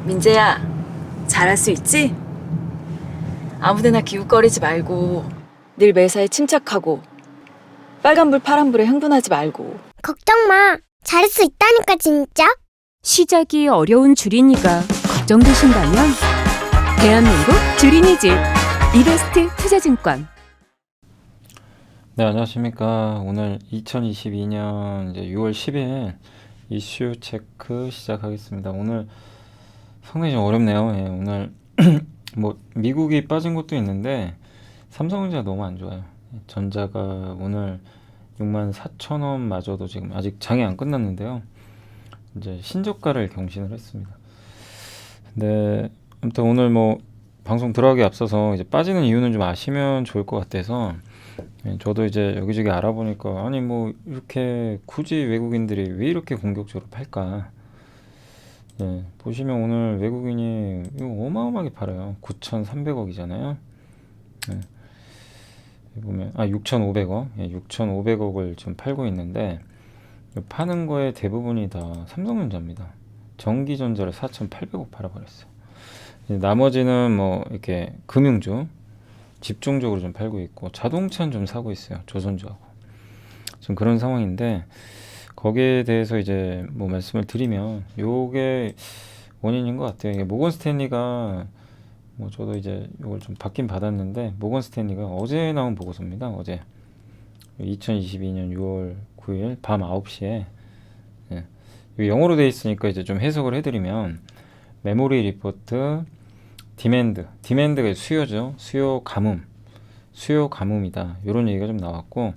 민재야, 잘할 수 있지? 아무데나 기웃거리지 말고 늘 매사에 침착하고 빨간불 파란불에 흥분하지 말고. 걱정 마. 잘할 수 있다니까 진짜. 시작이 어려운 주린이가 걱정되신다면 대한민국 주린이집 이베스트 투자증권. 네, 안녕하십니까. 오늘 2022년 이제 6월 10일 이슈 체크 시작하겠습니다. 오늘 상당히 좀 어렵네요. 예, 오늘 뭐 미국이 빠진 것도 있는데 삼성전자 너무 안 좋아요. 전자가 오늘 64,000원 마저도 지금 아직 장이 안 끝났는데요. 이제 신저가를 경신을 했습니다. 근데 아무튼 오늘 뭐 방송 들어가기 앞서서 이제 빠지는 이유는 좀 아시면 좋을 것 같아서, 예, 저도 이제 여기저기 알아보니까 아니 뭐 이렇게 굳이 외국인들이 왜 이렇게 공격적으로 팔까? 예, 보시면 오늘 외국인이 이거 어마어마하게 팔아요. 9,300억이잖아요. 예, 보면 6,500억, 예, 6,500억을 지금 팔고 있는데 파는 거의 대부분이 다 삼성전자입니다. 전기전자를 4,800억 팔아버렸어요. 나머지는 뭐 이렇게 금융주 집중적으로 좀 팔고 있고 자동차는 좀 사고 있어요. 조선주하고 좀 그런 상황인데, 거기에 대해서 이제 뭐 말씀을 드리면 요게 원인인 것 같아요. 이게 모건 스탠리가 뭐 저도 이제 요걸 좀 받긴 받았는데, 모건 스탠리가 어제 나온 보고서입니다. 어제 2022년 6월 9일 밤 9시에, 예, 영어로 돼 있으니까 이제 좀 해석을 해드리면, 메모리 리포트 디맨드가 수요죠. 수요 가뭄이다. 이런 얘기가 좀 나왔고,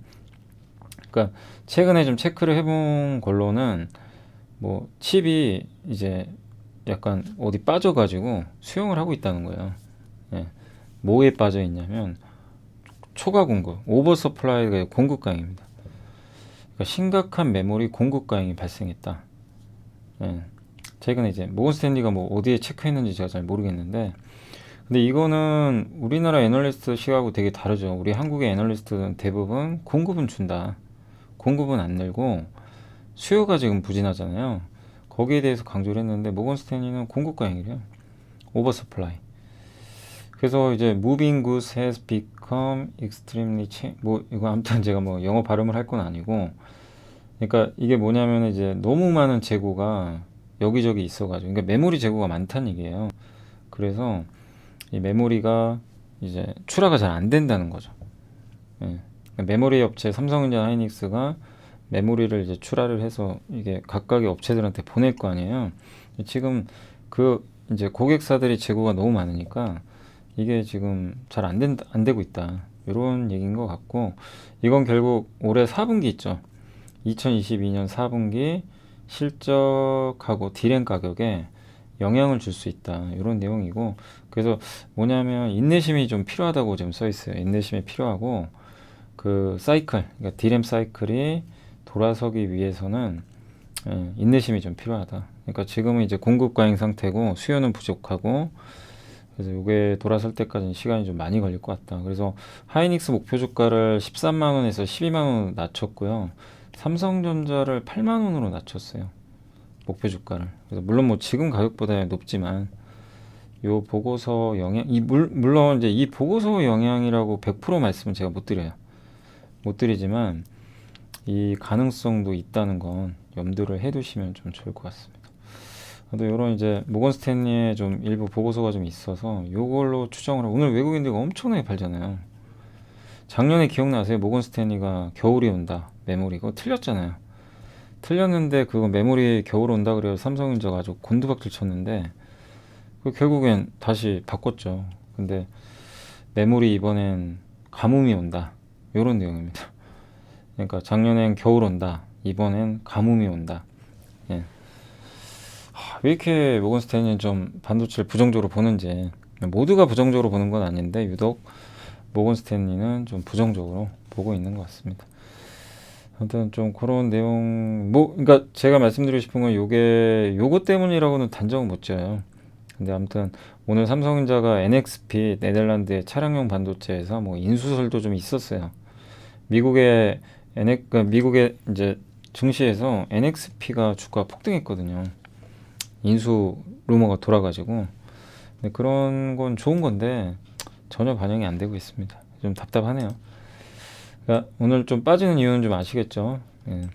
그러니까 최근에 좀 체크를 해본 걸로는 뭐 칩이 이제 약간 어디 빠져가지고 수용을 하고 있다는 거예요. 예. 뭐에 빠져 있냐면 초과 공급, 오버 서플라이가 공급 과잉입니다. 그러니까 심각한 메모리 공급 과잉이 발생했다. 예. 최근에 이제 모건 스탠리가 뭐 어디에 체크했는지 제가 잘 모르겠는데, 근데 이거는 우리나라 애널리스트 시각하고 되게 다르죠. 우리 한국의 애널리스트는 대부분 공급은 준다, 공급은 안 늘고 수요가 지금 부진하잖아요. 거기에 대해서 강조를 했는데, 모건 스탠리는 공급 과잉이래요. 오버 서플라이. 그래서 이제 moving goods has become extremely 뭐 이거 아무튼 제가 뭐 영어 발음을 할 건 아니고, 그러니까 이게 뭐냐면 이제 너무 많은 재고가 여기저기 있어가지고, 그러니까 메모리 재고가 많다는 얘기예요. 그래서 이 메모리가 이제 출하가 잘 안 된다는 거죠. 예. 그러니까 메모리 업체 삼성전자, 하이닉스가 메모리를 이제 출하를 해서 이게 각각의 업체들한테 보낼 거 아니에요. 지금 그 이제 고객사들이 재고가 너무 많으니까 이게 지금 잘 안 되고 있다, 이런 얘기인 것 같고, 이건 결국 올해 4분기 있죠. 2022년 4분기 실적하고 디램 가격에 영향을 줄 수 있다, 이런 내용이고, 그래서 뭐냐면 인내심이 좀 필요하다고 지금 써 있어요. 인내심이 필요하고, 그 사이클, 그러니까 디램 사이클이 돌아서기 위해서는, 예, 인내심이 좀 필요하다. 그러니까 지금은 이제 공급 과잉 상태고 수요는 부족하고, 그래서 이게 돌아설 때까지는 시간이 좀 많이 걸릴 것 같다. 그래서 하이닉스 목표 주가를 13만 원에서 12만 원으로 낮췄고요. 삼성전자를 8만 원으로 낮췄어요. 목표 주가를. 그래서 물론 뭐 지금 가격보다 높지만, 요 보고서 영향, 물론 이제 이 보고서 영향이라고 100% 말씀은 제가 못 드려요. 못 드리지만 이 가능성도 있다는 건 염두를 해두시면 좀 좋을 것 같습니다. 또 이런 이제 모건 스탠리의 좀 일부 보고서가 좀 있어서 요걸로 추정을 하고, 오늘 외국인들이 엄청나게 팔잖아요. 작년에 기억나세요? 모건 스탠리가 겨울이 온다, 메모리, 그거 틀렸잖아요. 틀렸는데 그거 메모리 겨울 온다 그래서 삼성전자가 아주 곤두박질 쳤는데, 결국엔 다시 바꿨죠. 근데 메모리 이번엔 가뭄이 온다, 요런 내용입니다. 그러니까 작년엔 겨울 온다, 이번엔 가뭄이 온다. 예. 왜 이렇게 모건 스탠리는 좀 반도체를 부정적으로 보는지, 모두가 부정적으로 보는 건 아닌데 유독 모건 스탠리는 좀 부정적으로 보고 있는 것 같습니다. 아무튼 좀 그런 내용, 뭐 그러니까 제가 말씀드리고 싶은 건 요거 때문이라고는 단정은 못 지어요. 근데 아무튼 오늘 삼성전자가 NXP 네덜란드의 차량용 반도체에서 뭐 인수설도 좀 있었어요. 미국의 미국의 이제 증시에서 NXP가 주가 폭등했거든요. 인수 루머가 돌아가지고. 근데 그런 건 좋은 건데 전혀 반영이 안 되고 있습니다. 좀 답답하네요. 그러니까 오늘 좀 빠지는 이유는 좀 아시겠죠? 예.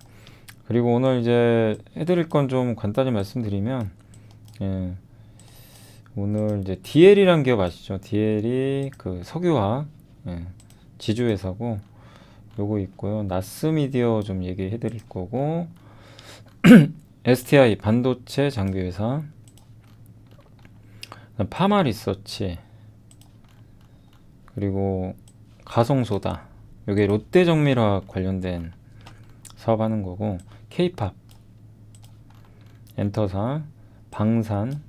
그리고 오늘 이제 해드릴 건 좀 간단히 말씀드리면, 예. 오늘 이제 DL이란 기업 아시죠? DL이 그 석유화학, 예. 지주회사고, 요거 있고요. 나스미디어 좀 얘기해 드릴 거고, STI 반도체 장비회사, 파마리서치, 그리고 가성소다. 요게 롯데정밀화학 관련된 사업하는 거고, K팝, 엔터사, 방산,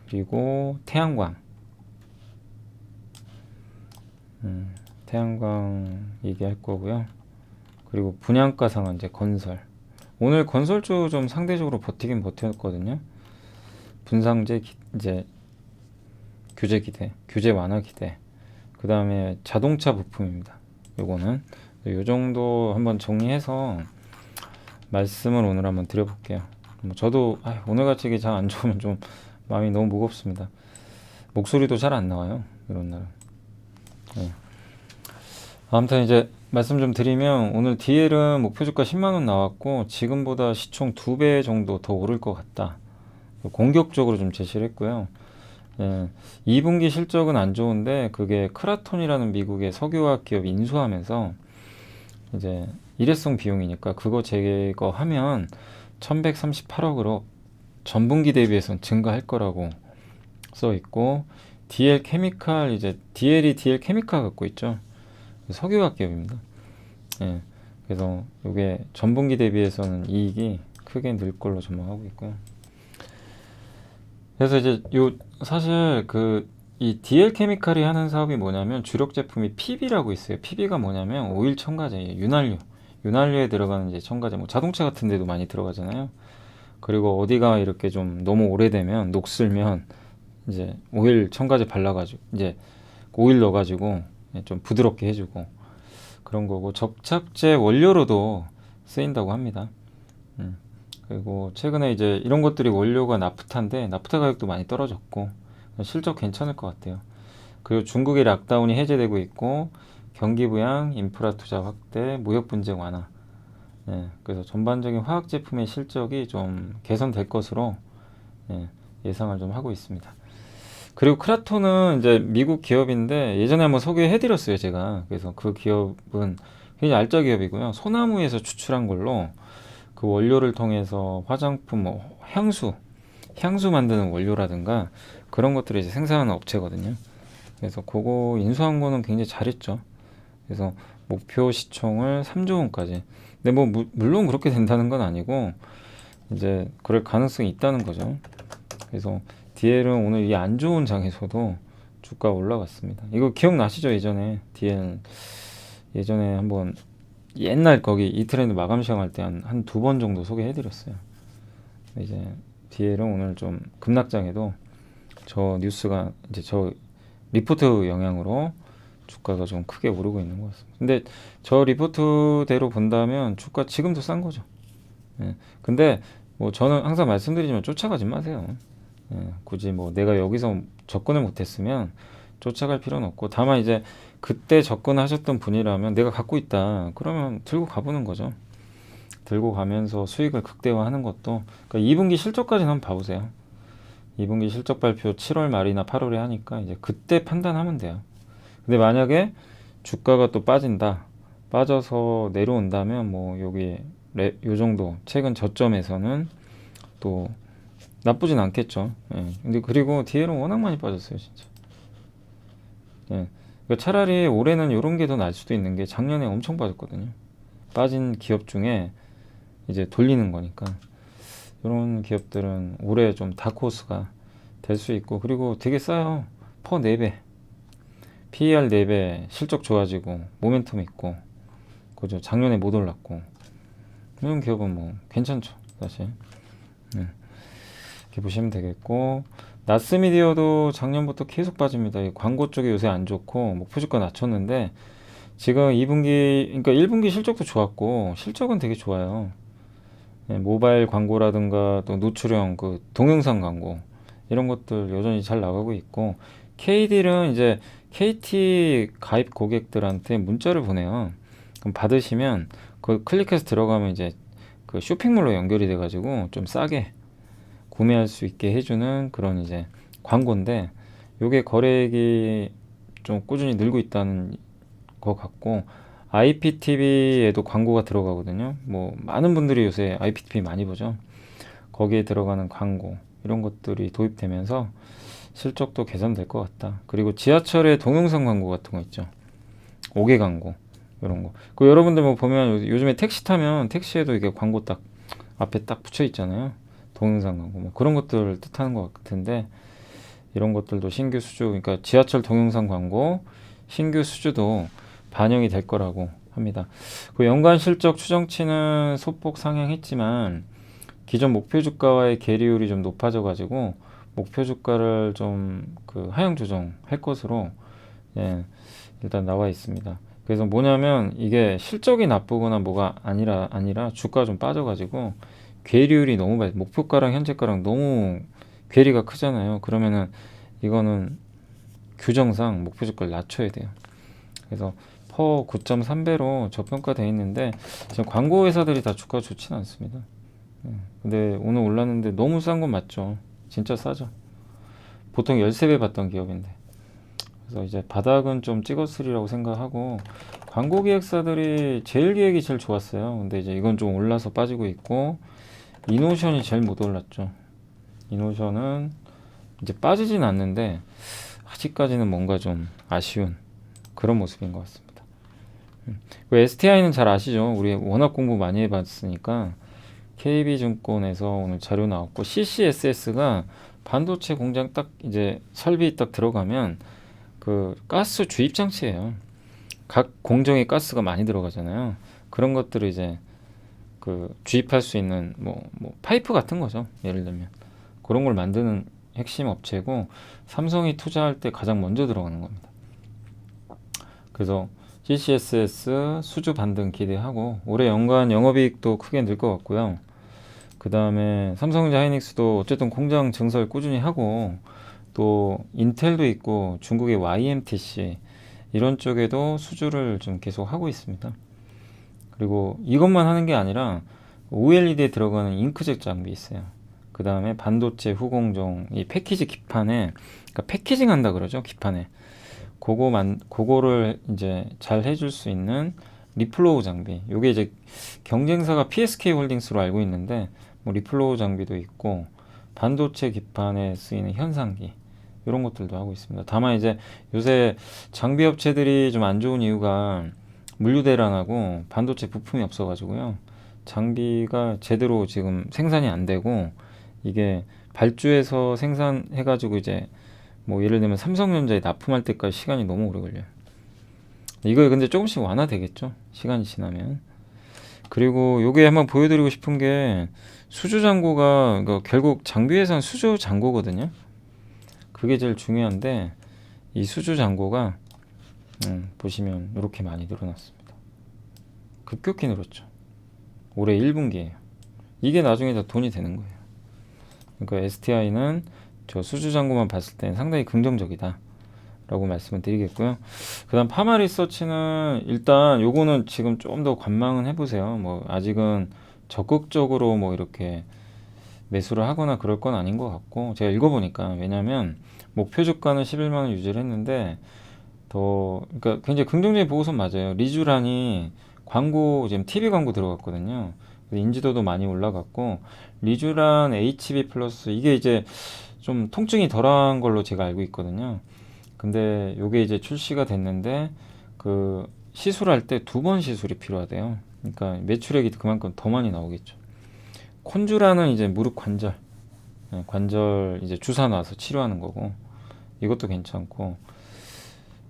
그리고 태양광, 태양광 얘기할 거고요. 그리고 분양가 상한제 건설. 오늘 건설주 좀 상대적으로 버티긴 버텼거든요. 분상제 이제 규제 기대, 규제 완화 기대. 그 다음에 자동차 부품입니다. 요거는 요 정도 한번 정리해서 말씀을 오늘 한번 드려볼게요. 뭐 저도 오늘같이 잘 안 좋으면 좀 마음이 너무 무겁습니다. 목소리도 잘 안 나와요. 이런 날. 네. 아무튼 이제 말씀 좀 드리면 오늘 DL은 목표 주가 10만 원 나왔고 지금보다 시총 2배 정도 더 오를 것 같다. 공격적으로 좀 제시를 했고요. 예, 2분기 실적은 안 좋은데 그게 크라톤이라는 미국의 석유화학 기업 인수하면서 이제 일회성 비용이니까 그거 제거하면 1138억으로 전분기 대비해서는 증가할 거라고 써 있고, DL 케미칼, 이제 DL이 DL 케미칼 갖고 있죠. 석유화학 기업입니다. 예, 그래서 이게 전분기 대비해서는 이익이 크게 늘 걸로 전망하고 있고요. 그래서 이제 사실 이 DL 케미칼이 하는 사업이 뭐냐면 주력 제품이 PB라고 있어요. PB가 뭐냐면 오일 첨가제예요. 윤활유에 들어가는 이제 첨가제, 뭐 자동차 같은 데도 많이 들어가잖아요. 그리고 어디가 이렇게 좀 너무 오래되면 녹슬면 이제 오일 첨가제 발라가지고 이제 오일 넣어가지고 좀 부드럽게 해주고 그런 거고, 접착제 원료로도 쓰인다고 합니다. 그리고 최근에 이제 이런 것들이 원료가 나프타인데 나프타 가격도 많이 떨어졌고 실적 괜찮을 것 같아요. 그리고 중국의 락다운이 해제되고 있고 경기 부양, 인프라 투자 확대, 무역 분쟁 완화. 그래서 전반적인 화학 제품의 실적이 좀 개선될 것으로 예상을 좀 하고 있습니다. 그리고 크라톤은 이제 미국 기업인데 예전에 한번 소개해드렸어요, 제가. 그래서 그 기업은 굉장히 알짜 기업이고요. 소나무에서 추출한 걸로 그 원료를 통해서 화장품, 뭐 향수 만드는 원료라든가 그런 것들을 이제 생산하는 업체거든요. 그래서 그거 인수한 거는 굉장히 잘했죠. 그래서 목표 시총을 3조 원까지. 근데 뭐 물론 그렇게 된다는 건 아니고 이제 그럴 가능성이 있다는 거죠. 그래서 DL은 오늘 이 안 좋은 장에서도 주가 올라갔습니다. 이거 기억나시죠? 예전에 DL 예전에 한번 옛날 거기 이 트렌드 마감 시황 할 때 한 2번 정도 소개해드렸어요. 이제 DL은 오늘 좀 급락장에도 저 뉴스가 이제 저 리포트 영향으로 주가가 좀 크게 오르고 있는 것 같습니다. 근데 저 리포트대로 본다면 주가 지금도 싼 거죠. 근데 뭐 저는 항상 말씀드리지만 쫓아가지 마세요. 굳이 뭐 내가 여기서 접근을 못했으면 쫓아갈 필요는 없고, 다만 이제 그때 접근하셨던 분이라면 내가 갖고 있다 그러면 들고 가보는 거죠. 들고 가면서 수익을 극대화하는 것도, 그러니까 2분기 실적까지는 한번 봐보세요. 2분기 실적 발표 7월 말이나 8월에 하니까 이제 그때 판단하면 돼요. 근데 만약에 주가가 또 빠져서 내려온다면 뭐 여기 요 정도 최근 저점에서는 또 나쁘진 않겠죠. 근데 그리고 DL은 워낙 많이 빠졌어요, 진짜. 그러니까 차라리 올해는 이런 게 더 날 수도 있는 게 작년에 엄청 빠졌거든요. 빠진 기업 중에 이제 돌리는 거니까 이런 기업들은 올해 좀 다크호스가 될 수 있고, 그리고 되게 싸요. 퍼 4배, PER 4배, 실적 좋아지고 모멘텀 있고, 그죠? 작년에 못 올랐고, 이런 기업은 뭐 괜찮죠, 사실. 이렇게 보시면 되겠고, 나스미디어도 작년부터 계속 빠집니다. 이 광고 쪽이 요새 안 좋고 목표주가 낮췄는데 지금 2분기, 그러니까 1분기 실적도 좋았고 실적은 되게 좋아요. 예, 모바일 광고라든가 또 노출형 그 동영상 광고 이런 것들 여전히 잘 나가고 있고 KD는 이제 KT 가입 고객들한테 문자를 보내요. 그럼 받으시면 그 클릭해서 들어가면 이제 그 쇼핑몰로 연결이 돼가지고 좀 싸게 구매할 수 있게 해주는 그런 이제 광고인데 요게 거래액이 좀 꾸준히 늘고 있다는 것 같고 IPTV에도 광고가 들어가거든요. 뭐 많은 분들이 요새 IPTV 많이 보죠. 거기에 들어가는 광고 이런 것들이 도입되면서 실적도 개선될 것 같다. 그리고 지하철에 동영상 광고 같은 거 있죠. 5개 광고 이런 거. 그 여러분들 뭐 보면 요즘에 택시 타면 택시에도 이게 광고 딱 앞에 딱 붙여 있잖아요. 동영상 광고 뭐 그런 것들을 뜻하는 것 같은데 이런 것들도 신규 수주 그러니까 지하철 동영상 광고 신규 수주도 반영이 될 거라고 합니다. 그 연간 실적 추정치는 소폭 상향했지만 기존 목표 주가와의 괴리율이 좀 높아져 가지고 목표 주가를 좀 그 하향 조정할 것으로 예, 일단 나와 있습니다. 그래서 뭐냐면 이게 실적이 나쁘거나 뭐가 아니라 주가가 좀 빠져가지고 괴리율이 너무 목표가랑 현재가랑 너무 괴리가 크잖아요. 그러면은 이거는 규정상 목표 주가를 낮춰야 돼요. 그래서 퍼 9.3배로 저평가되어 있는데 지금 광고 회사들이 다 주가가 좋지는 않습니다. 근데 오늘 올랐는데 너무 싼 건 맞죠. 진짜 싸죠. 보통 13배 받던 기업인데. 그래서 이제 바닥은 좀 찍었으리라고 생각하고 광고 기획사들이 제일 기획이 제일 좋았어요. 근데 이제 이건 좀 올라서 빠지고 있고 이노션이 제일 못 올랐죠. 이노션은 이제 빠지진 않는데 아직까지는 뭔가 좀 아쉬운 그런 모습인 것 같습니다. STI는 잘 아시죠? 우리 워낙 공부 많이 해봤으니까 KB증권에서 오늘 자료 나왔고 CCSS가 반도체 공장 딱 이제 설비 딱 들어가면 그 가스 주입 장치예요. 각 공정에 가스가 많이 들어가잖아요. 그런 것들을 이제 그 주입할 수 있는 뭐 파이프 같은 거죠. 예를 들면 그런 걸 만드는 핵심 업체고 삼성이 투자할 때 가장 먼저 들어가는 겁니다. 그래서 CCSS 수주 반등 기대하고 올해 연간 영업이익도 크게 늘 것 같고요. 그 다음에 삼성전자 하이닉스도 어쨌든 공장 증설 꾸준히 하고 또 인텔도 있고 중국의 YMTC 이런 쪽에도 수주를 좀 계속 하고 있습니다. 그리고 이것만 하는 게 아니라 OLED에 들어가는 잉크젯 장비 있어요. 그 다음에 반도체 후공정 이 패키지 기판에 그러니까 패키징 한다 그러죠. 기판에 그거를 이제 잘 해줄 수 있는 리플로우 장비. 요게 이제 경쟁사가 PSK 홀딩스로 알고 있는데 뭐 리플로우 장비도 있고 반도체 기판에 쓰이는 현상기 이런 것들도 하고 있습니다. 다만 이제 요새 장비 업체들이 좀 안 좋은 이유가 물류 대란하고 반도체 부품이 없어가지고요. 장비가 제대로 지금 생산이 안 되고 이게 발주해서 생산해가지고 이제 뭐 예를 들면 삼성전자에 납품할 때까지 시간이 너무 오래 걸려요. 이거 근데 조금씩 완화되겠죠. 시간이 지나면. 그리고 요게 한번 보여드리고 싶은 게 수주 잔고가 그러니까 결국 장비 회사는 수주 잔고거든요. 그게 제일 중요한데 이 수주 잔고가 보시면 이렇게 많이 늘어났습니다. 급격히 늘었죠. 올해 1분기에요. 이게 나중에 다 돈이 되는 거예요. 그러니까 STI는 저 수주 잔고만 봤을 때는 상당히 긍정적이다 라고 말씀을 드리겠고요. 그 다음 파마 리서치는 일단 요거는 지금 좀 더 관망은 해보세요. 뭐 아직은 적극적으로 뭐 이렇게 매수를 하거나 그럴 건 아닌 것 같고 제가 읽어보니까 왜냐면 목표 주가는 11만원 유지를 했는데 그러니까 굉장히 긍정적인 보고서 맞아요. 리쥬란이 광고 지금 TV 광고 들어갔거든요. 인지도도 많이 올라갔고 리쥬란 HB 플러스 이게 이제 좀 통증이 덜한 걸로 제가 알고 있거든요. 근데 요게 이제 출시가 됐는데 그 시술할 때 2번 시술이 필요하대요. 그러니까 매출액이 그만큼 더 많이 나오겠죠. 콘주라는 이제 무릎 관절 이제 주사 놔서 치료하는 거고 이것도 괜찮고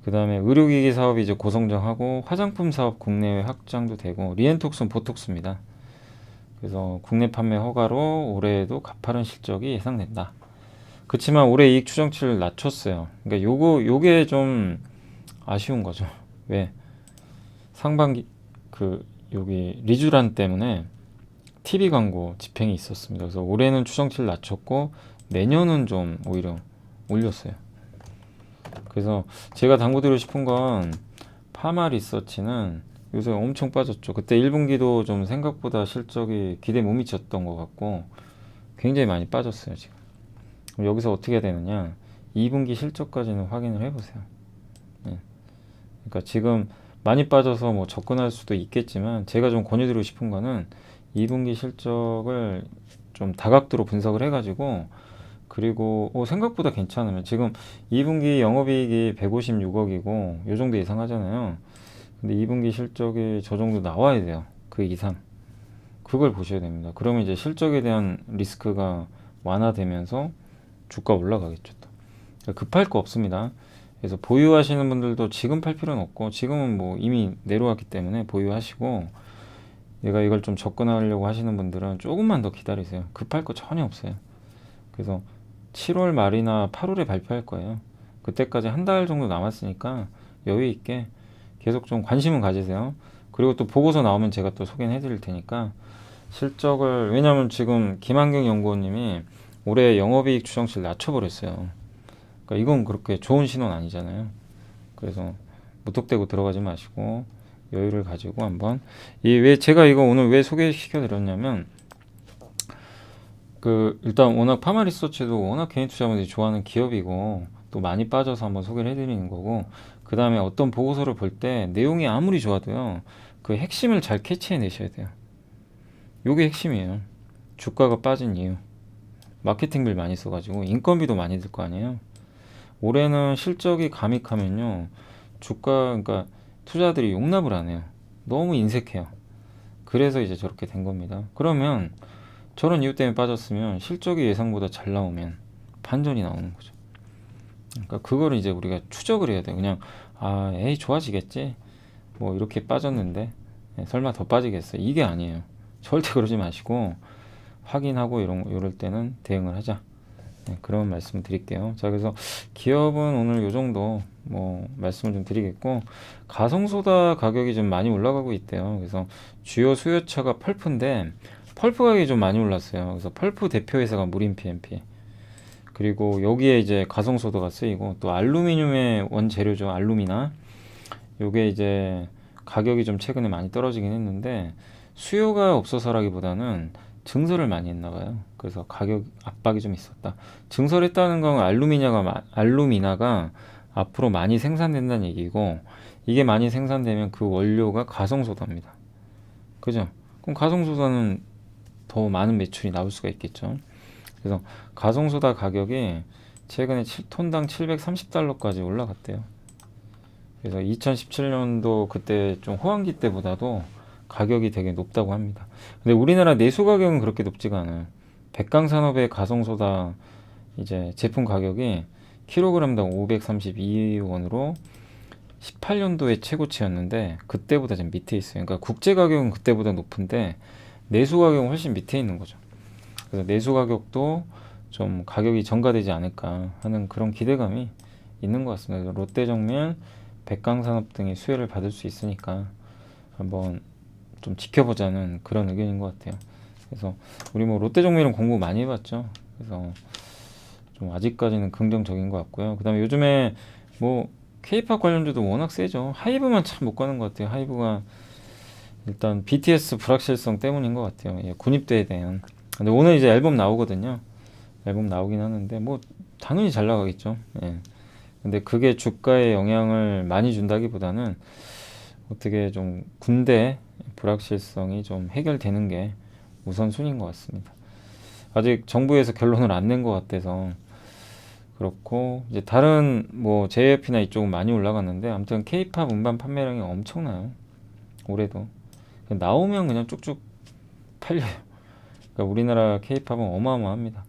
그 다음에 의료기기 사업이 이제 고성장하고 화장품 사업 국내외 확장도 되고 리엔톡스는 보톡스입니다. 그래서 국내 판매 허가로 올해에도 가파른 실적이 예상된다. 그렇지만 올해 이익 추정치를 낮췄어요. 그러니까 요게 좀 아쉬운 거죠. 왜? 상반기 여기 리쥬란 때문에 TV 광고 집행이 있었습니다. 그래서 올해는 추정치를 낮췄고 내년은 좀 오히려 올렸어요. 그래서 제가 당부드리고 싶은 건 파마 리서치는 요새 엄청 빠졌죠. 그때 1분기도 좀 생각보다 실적이 기대 못 미쳤던 것 같고 굉장히 많이 빠졌어요 지금. 그럼 여기서 어떻게 해야 되느냐, 2분기 실적까지는 확인을 해보세요. 네. 그러니까 지금 많이 빠져서 뭐 접근할 수도 있겠지만 제가 좀 권유드리고 싶은 거는 2분기 실적을 좀 다각도로 분석을 해가지고, 그리고 생각보다 괜찮으면, 지금 2분기 영업이익이 156억이고 요 정도 예상하잖아요. 근데 2분기 실적이 저 정도 나와야 돼요. 그 이상. 그걸 보셔야 됩니다. 그러면 이제 실적에 대한 리스크가 완화되면서 주가 올라가겠죠. 또. 그러니까 급할 거 없습니다. 그래서 보유하시는 분들도 지금 팔 필요는 없고, 지금은 뭐 이미 내려왔기 때문에 보유하시고, 내가 이걸 좀 접근하려고 하시는 분들은 조금만 더 기다리세요. 급할 거 전혀 없어요. 그래서 7월 말이나 8월에 발표할 거예요. 그때까지 한 달 정도 남았으니까 여유 있게 계속 좀 관심은 가지세요. 그리고 또 보고서 나오면 제가 또 소개해 드릴 테니까 실적을, 왜냐면 지금 김한경 연구원님이 올해 영업이익 추정치를 낮춰버렸어요. 그러니까 이건 그렇게 좋은 신호는 아니잖아요. 그래서 무턱대고 들어가지 마시고 여유를 가지고 한번, 왜 제가 이거 오늘 왜 소개시켜 드렸냐면, 일단 워낙 파마 리서치도 워낙 개인 투자분들이 좋아하는 기업이고 또 많이 빠져서 한번 소개를 해드리는 거고, 그 다음에 어떤 보고서를 볼 때 내용이 아무리 좋아도요, 그 핵심을 잘 캐치해 내셔야 돼요. 요게 핵심이에요. 주가가 빠진 이유, 마케팅비를 많이 써가지고 인건비도 많이 들 거 아니에요. 올해는 실적이 가믹하면요, 그러니까 투자들이 용납을 안 해요. 너무 인색해요. 그래서 이제 저렇게 된 겁니다. 그러면 저런 이유 때문에 빠졌으면 실적이 예상보다 잘 나오면 반전이 나오는 거죠. 그러니까 그거를 이제 우리가 추적을 해야 돼요. 그냥 에이 좋아지겠지, 뭐 이렇게 빠졌는데 설마 더 빠지겠어, 이게 아니에요. 절대 그러지 마시고 확인하고 이럴 때는 대응을 하자. 그런 말씀 드릴게요. 자, 그래서 기업은 오늘 요 정도 뭐 말씀을 좀 드리겠고, 가성소다 가격이 좀 많이 올라가고 있대요. 그래서 주요 수요처가 펄프인데 펄프 가격이 좀 많이 올랐어요. 그래서 펄프 대표 회사가 무림 PMP, 그리고 여기에 이제 가성소다가 쓰이고, 또 알루미늄의 원재료죠, 알루미나. 요게 이제 가격이 좀 최근에 많이 떨어지긴 했는데 수요가 없어서라기보다는 증설을 많이 했나 봐요. 그래서 가격 압박이 좀 있었다. 증설을 했다는 건 알루미나가 앞으로 많이 생산된다는 얘기고, 이게 많이 생산되면 그 원료가 가성소다입니다. 그죠? 그럼 가성소다는 더 많은 매출이 나올 수가 있겠죠. 그래서 가성소다 가격이 최근에 톤당 730달러까지 올라갔대요. 그래서 2017년도 그때 좀 호황기 때보다도 가격이 되게 높다고 합니다. 근데 우리나라 내수 가격은 그렇게 높지가 않아요. 백강산업의 가성소다 이제 제품 가격이 킬로그램당 532원으로 18년도에 최고치였는데 그때보다 좀 밑에 있어요. 그러니까 국제 가격은 그때보다 높은데 내수 가격은 훨씬 밑에 있는 거죠. 그래서 내수 가격도 좀 가격이 전가되지 않을까 하는 그런 기대감이 있는 것 같습니다. 롯데정밀, 백강산업 등이 수혜를 받을 수 있으니까 한번 좀 지켜보자는 그런 의견인 것 같아요. 그래서 우리 뭐 롯데정밀은 공부 많이 해봤죠. 그래서 좀 아직까지는 긍정적인 것 같고요. 그 다음에 요즘에 뭐 K-팝 관련주도 워낙 세죠. 하이브만 참 못 가는 것 같아요. 하이브가 일단 BTS 불확실성 때문인 것 같아요. 예, 군입대에 대한. 근데 오늘 이제 앨범 나오거든요. 앨범 나오긴 하는데 뭐 당연히 잘 나가겠죠. 예. 근데 그게 주가에 영향을 많이 준다기보다는 어떻게 좀 군대 불확실성이 좀 해결되는 게 우선순위인 것 같습니다. 아직 정부에서 결론을 안 낸 것 같아서 그렇고, 이제 다른 뭐 JYP나 이쪽은 많이 올라갔는데 아무튼 K-팝 음반 판매량이 엄청나요. 올해도 나오면 그냥 쭉쭉 팔려요. 그러니까 우리나라 K-팝은 어마어마합니다.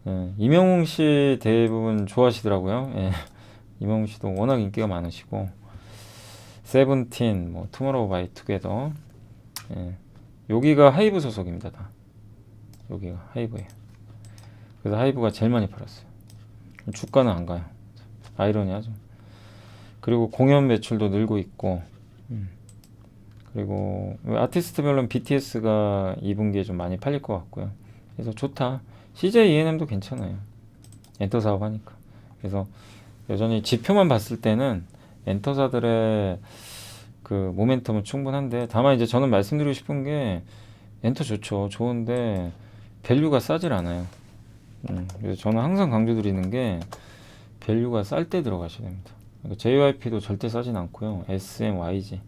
예, 이명웅 씨 대부분 좋아하시더라고요. 예, 이명웅 씨도 워낙 인기가 많으시고, 세븐틴, 뭐 투모로우 바이 투게더, 예, 여기가 하이브 소속입니다. 다 여기가 하이브예요. 그래서 하이브가 제일 많이 팔았어요. 주가는 안 가요. 아이러니하죠. 그리고 공연 매출도 늘고 있고, 그리고 아티스트별로는 BTS가 2분기에 좀 많이 팔릴 것 같고요. 그래서 좋다. CJ ENM도 괜찮아요. 엔터 사업 하니까. 그래서 여전히 지표만 봤을 때는 엔터사들의 그 모멘텀은 충분한데, 다만 이제 저는 말씀드리고 싶은 게 엔터 좋죠. 좋은데 밸류가 싸질 않아요. 그래서 저는 항상 강조드리는 게 밸류가 쌀 때 들어가셔야 됩니다. 그러니까 JYP도 절대 싸진 않고요. SM, YG.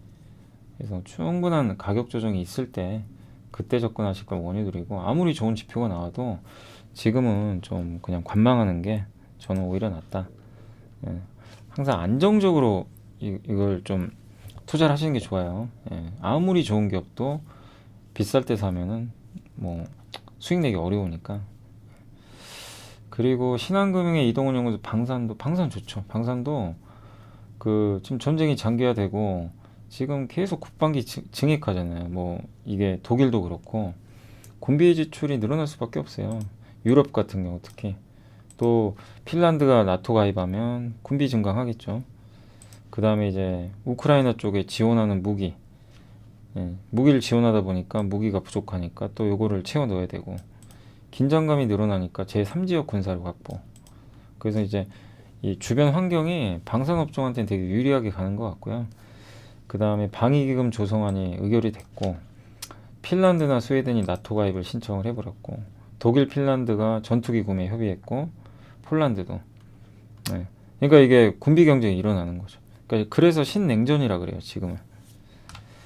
그래서 충분한 가격 조정이 있을 때 그때 접근하실 걸 원해드리고, 아무리 좋은 지표가 나와도 지금은 좀 그냥 관망하는 게 저는 오히려 낫다. 예. 항상 안정적으로 이걸 좀 투자를 하시는 게 좋아요. 예. 아무리 좋은 기업도 비쌀 때 사면은 뭐 수익 내기 어려우니까. 그리고 신한금융의 이동훈 연구소 방산 좋죠. 방산도 그 지금 전쟁이 장기화되고 지금 계속 국방기 증액하잖아요. 뭐 이게 독일도 그렇고 군비 지출이 늘어날 수밖에 없어요. 유럽 같은 경우 특히. 또 핀란드가 나토 가입하면 군비 증강하겠죠. 그 다음에 이제 우크라이나 쪽에 지원하는 무기, 무기를 지원하다 보니까 무기가 부족하니까 또 요거를 채워 넣어야 되고, 긴장감이 늘어나니까 제3지역 군사력 확보. 그래서 이제 이 주변 환경이 방산업종한테는 되게 유리하게 가는 것 같고요. 그 다음에 방위기금 조성안이 의결이 됐고, 핀란드나 스웨덴이 나토 가입을 신청을 해버렸고, 독일, 핀란드가 전투기 구매 협의했고, 폴란드도. 네. 그러니까 이게 군비 경쟁이 일어나는 거죠. 그러니까 그래서 신냉전이라 그래요, 지금은.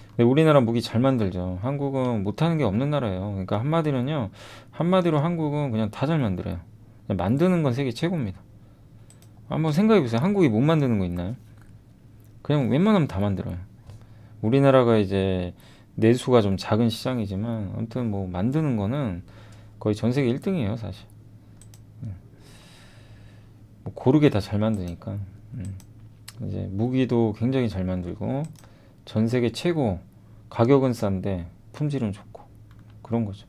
근데 우리나라 무기 잘 만들죠. 한국은 못하는 게 없는 나라예요. 그러니까 한마디로 한국은 그냥 다 잘 만들어요. 그냥 만드는 건 세계 최고입니다. 한번 생각해 보세요. 한국이 못 만드는 거 있나요? 그냥 웬만하면 다 만들어요. 우리나라가 이제 내수가 좀 작은 시장이지만 아무튼 뭐 만드는 거는 거의 전 세계 1등이에요, 사실. 뭐 고르게 다 잘 만드니까. 이제 무기도 굉장히 잘 만들고 전 세계 최고, 가격은 싼데 품질은 좋고 그런 거죠.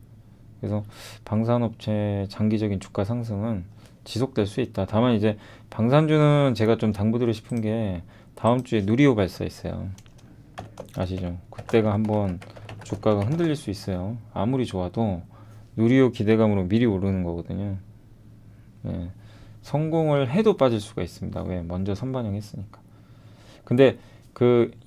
그래서 방산업체 장기적인 주가 상승은 지속될 수 있다. 다만 이제 방산주는 제가 좀 당부드리고 싶은 게 다음 주에 누리호 발사 있어요. 아시죠? 그때가 한번 주가가 흔들릴 수 있어요. 아무리 좋아도 누리호 기대감으로 미리 오르는 거거든요. 네. 성공을 해도 빠질 수가 있습니다. 왜? 먼저 선반영했으니까. 근데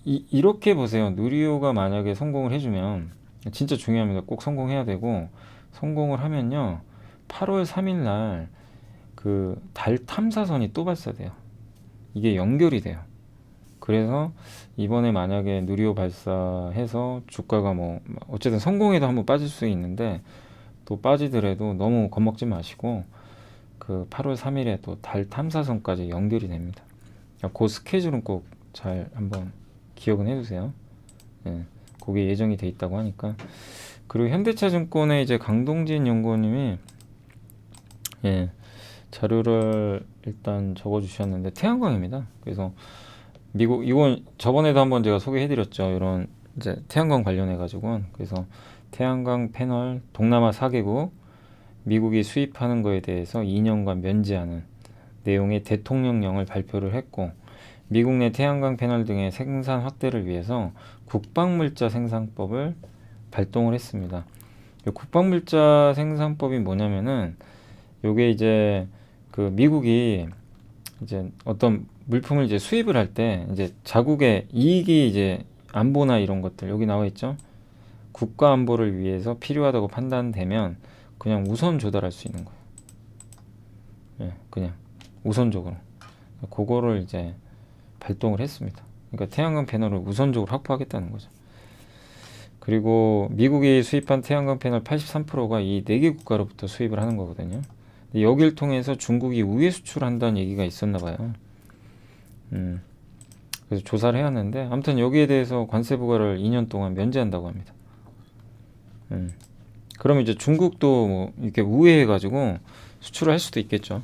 이렇게 보세요. 누리호가 만약에 성공을 해주면 진짜 중요합니다. 꼭 성공해야 되고, 성공을 하면요 8월 3일 날 그 달 탐사선이 또 발사돼요. 이게 연결이 돼요. 그래서 이번에 만약에 누리호 발사해서 주가가 뭐 어쨌든 성공해도 한번 빠질 수 있는데, 또 빠지더라도 너무 겁먹지 마시고 그 8월 3일에 또 달 탐사선까지 연결이 됩니다. 그 스케줄은 꼭 잘 한번 기억은 해두세요. 예, 그게 예정이 돼 있다고 하니까. 그리고 현대차증권의 이제 강동진 연구원님이 자료를 일단 적어주셨는데 태양광입니다. 그래서 미국, 이건 저번에도 한번 제가 소개해드렸죠. 이런 이제 태양광 관련해 가지고. 그래서 태양광 패널 동남아 4개국 미국이 수입하는 거에 대해서 2년간 면제하는 내용의 대통령령을 발표를 했고, 미국 내 태양광 패널 등의 생산 확대를 위해서 국방물자 생산법을 발동을 했습니다. 국방물자 생산법이 뭐냐면은 요게 이제 그 미국이 이제 어떤 물품을 이제 수입을 할 때 이제 자국의 이익이 이제 안보나 이런 것들 여기 나와 있죠. 국가 안보를 위해서 필요하다고 판단되면 그냥 우선 조달할 수 있는 거예요. 예, 그냥 우선적으로 그거를 이제 발동을 했습니다. 그러니까 태양광 패널을 우선적으로 확보하겠다는 거죠. 그리고 미국이 수입한 태양광 패널 83%가 이 4개 국가로부터 수입을 하는 거거든요. 여기를 통해서 중국이 우회 수출한다는 얘기가 있었나 봐요. 그래서 조사를 해왔는데 아무튼 여기에 대해서 관세 부과를 2년 동안 면제한다고 합니다. 그러면 이제 중국도 뭐 이렇게 우회해가지고 수출을 할 수도 있겠죠.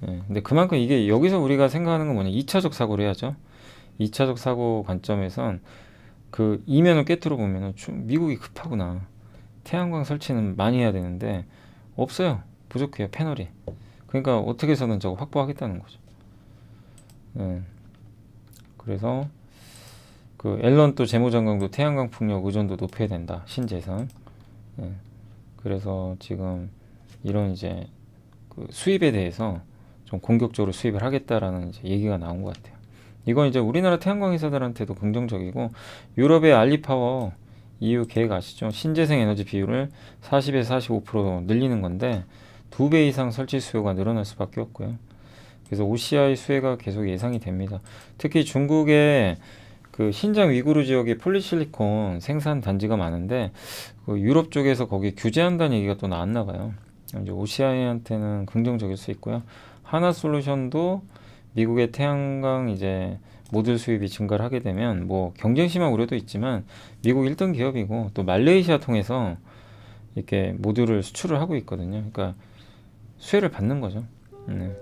근데 그만큼 이게 여기서 우리가 생각하는 건 뭐냐, 2차적 사고를 해야죠. 2차적 사고 관점에선 그 이면을 깨뜨려 보면은 미국이 급하구나. 태양광 설치는 많이 해야 되는데 없어요. 부족해요, 패널이. 그러니까 어떻게 해서든 저거 확보하겠다는 거죠. 그래서 그 앨런 또 재무장관도 태양광 풍력 의존도 높여야 된다. 신재생. 예. 그래서 지금 이런 이제 그 수입에 대해서 좀 공격적으로 수입을 하겠다라는 이제 얘기가 나온 것 같아요. 이건 이제 우리나라 태양광 회사들한테도 긍정적이고 유럽의 알리파워 EU 계획 아시죠? 신재생 에너지 비율을 40에서 45% 늘리는 건데 2배 이상 설치 수요가 늘어날 수밖에 없고요. 그래서 OCI 수혜가 계속 예상이 됩니다. 특히 중국의 그 신장 위구르 지역에 폴리실리콘 생산 단지가 많은데 그 유럽 쪽에서 거기 규제한다는 얘기가 또 나왔나 봐요. 이제 OCI한테는 긍정적일 수 있고요. 하나솔루션도 미국의 태양광 이제 모듈 수입이 증가를 하게 되면 뭐 경쟁 심화 우려도 있지만 미국 1등 기업이고 또 말레이시아 통해서 이렇게 모듈을 수출을 하고 있거든요. 그러니까 수혜를 받는 거죠.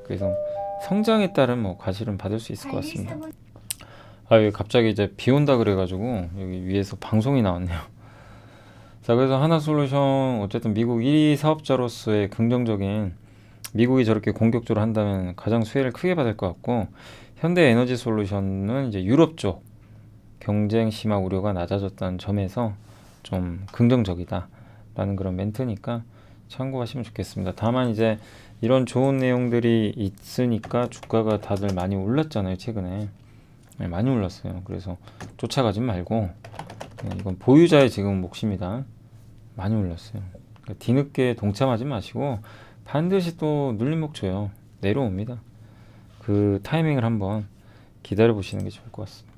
그래서 성장에 따른 뭐 과실은 받을 수 있을 것 같습니다. 아, 여기 갑자기 이제 비 온다 그래가지고 여기 위에서 방송이 나왔네요. 자, 그래서 하나솔루션 어쨌든 미국 1위 사업자로서의 긍정적인 미국이 저렇게 공격적으로 한다면 가장 수혜를 크게 받을 것 같고 현대에너지솔루션은 이제 유럽 쪽 경쟁 심화 우려가 낮아졌다는 점에서 좀 긍정적이다라는 그런 멘트니까 참고하시면 좋겠습니다. 다만 이제 이런 좋은 내용들이 있으니까 주가가 다들 많이 올랐잖아요, 최근에. 네, 많이 올랐어요. 그래서 쫓아가지 말고 이건 보유자의 지금 몫입니다. 많이 올랐어요. 그러니까 뒤늦게 동참하지 마시고 반드시 또 눌림목 줘요. 내려옵니다. 그 타이밍을 한번 기다려 보시는 게 좋을 것 같습니다.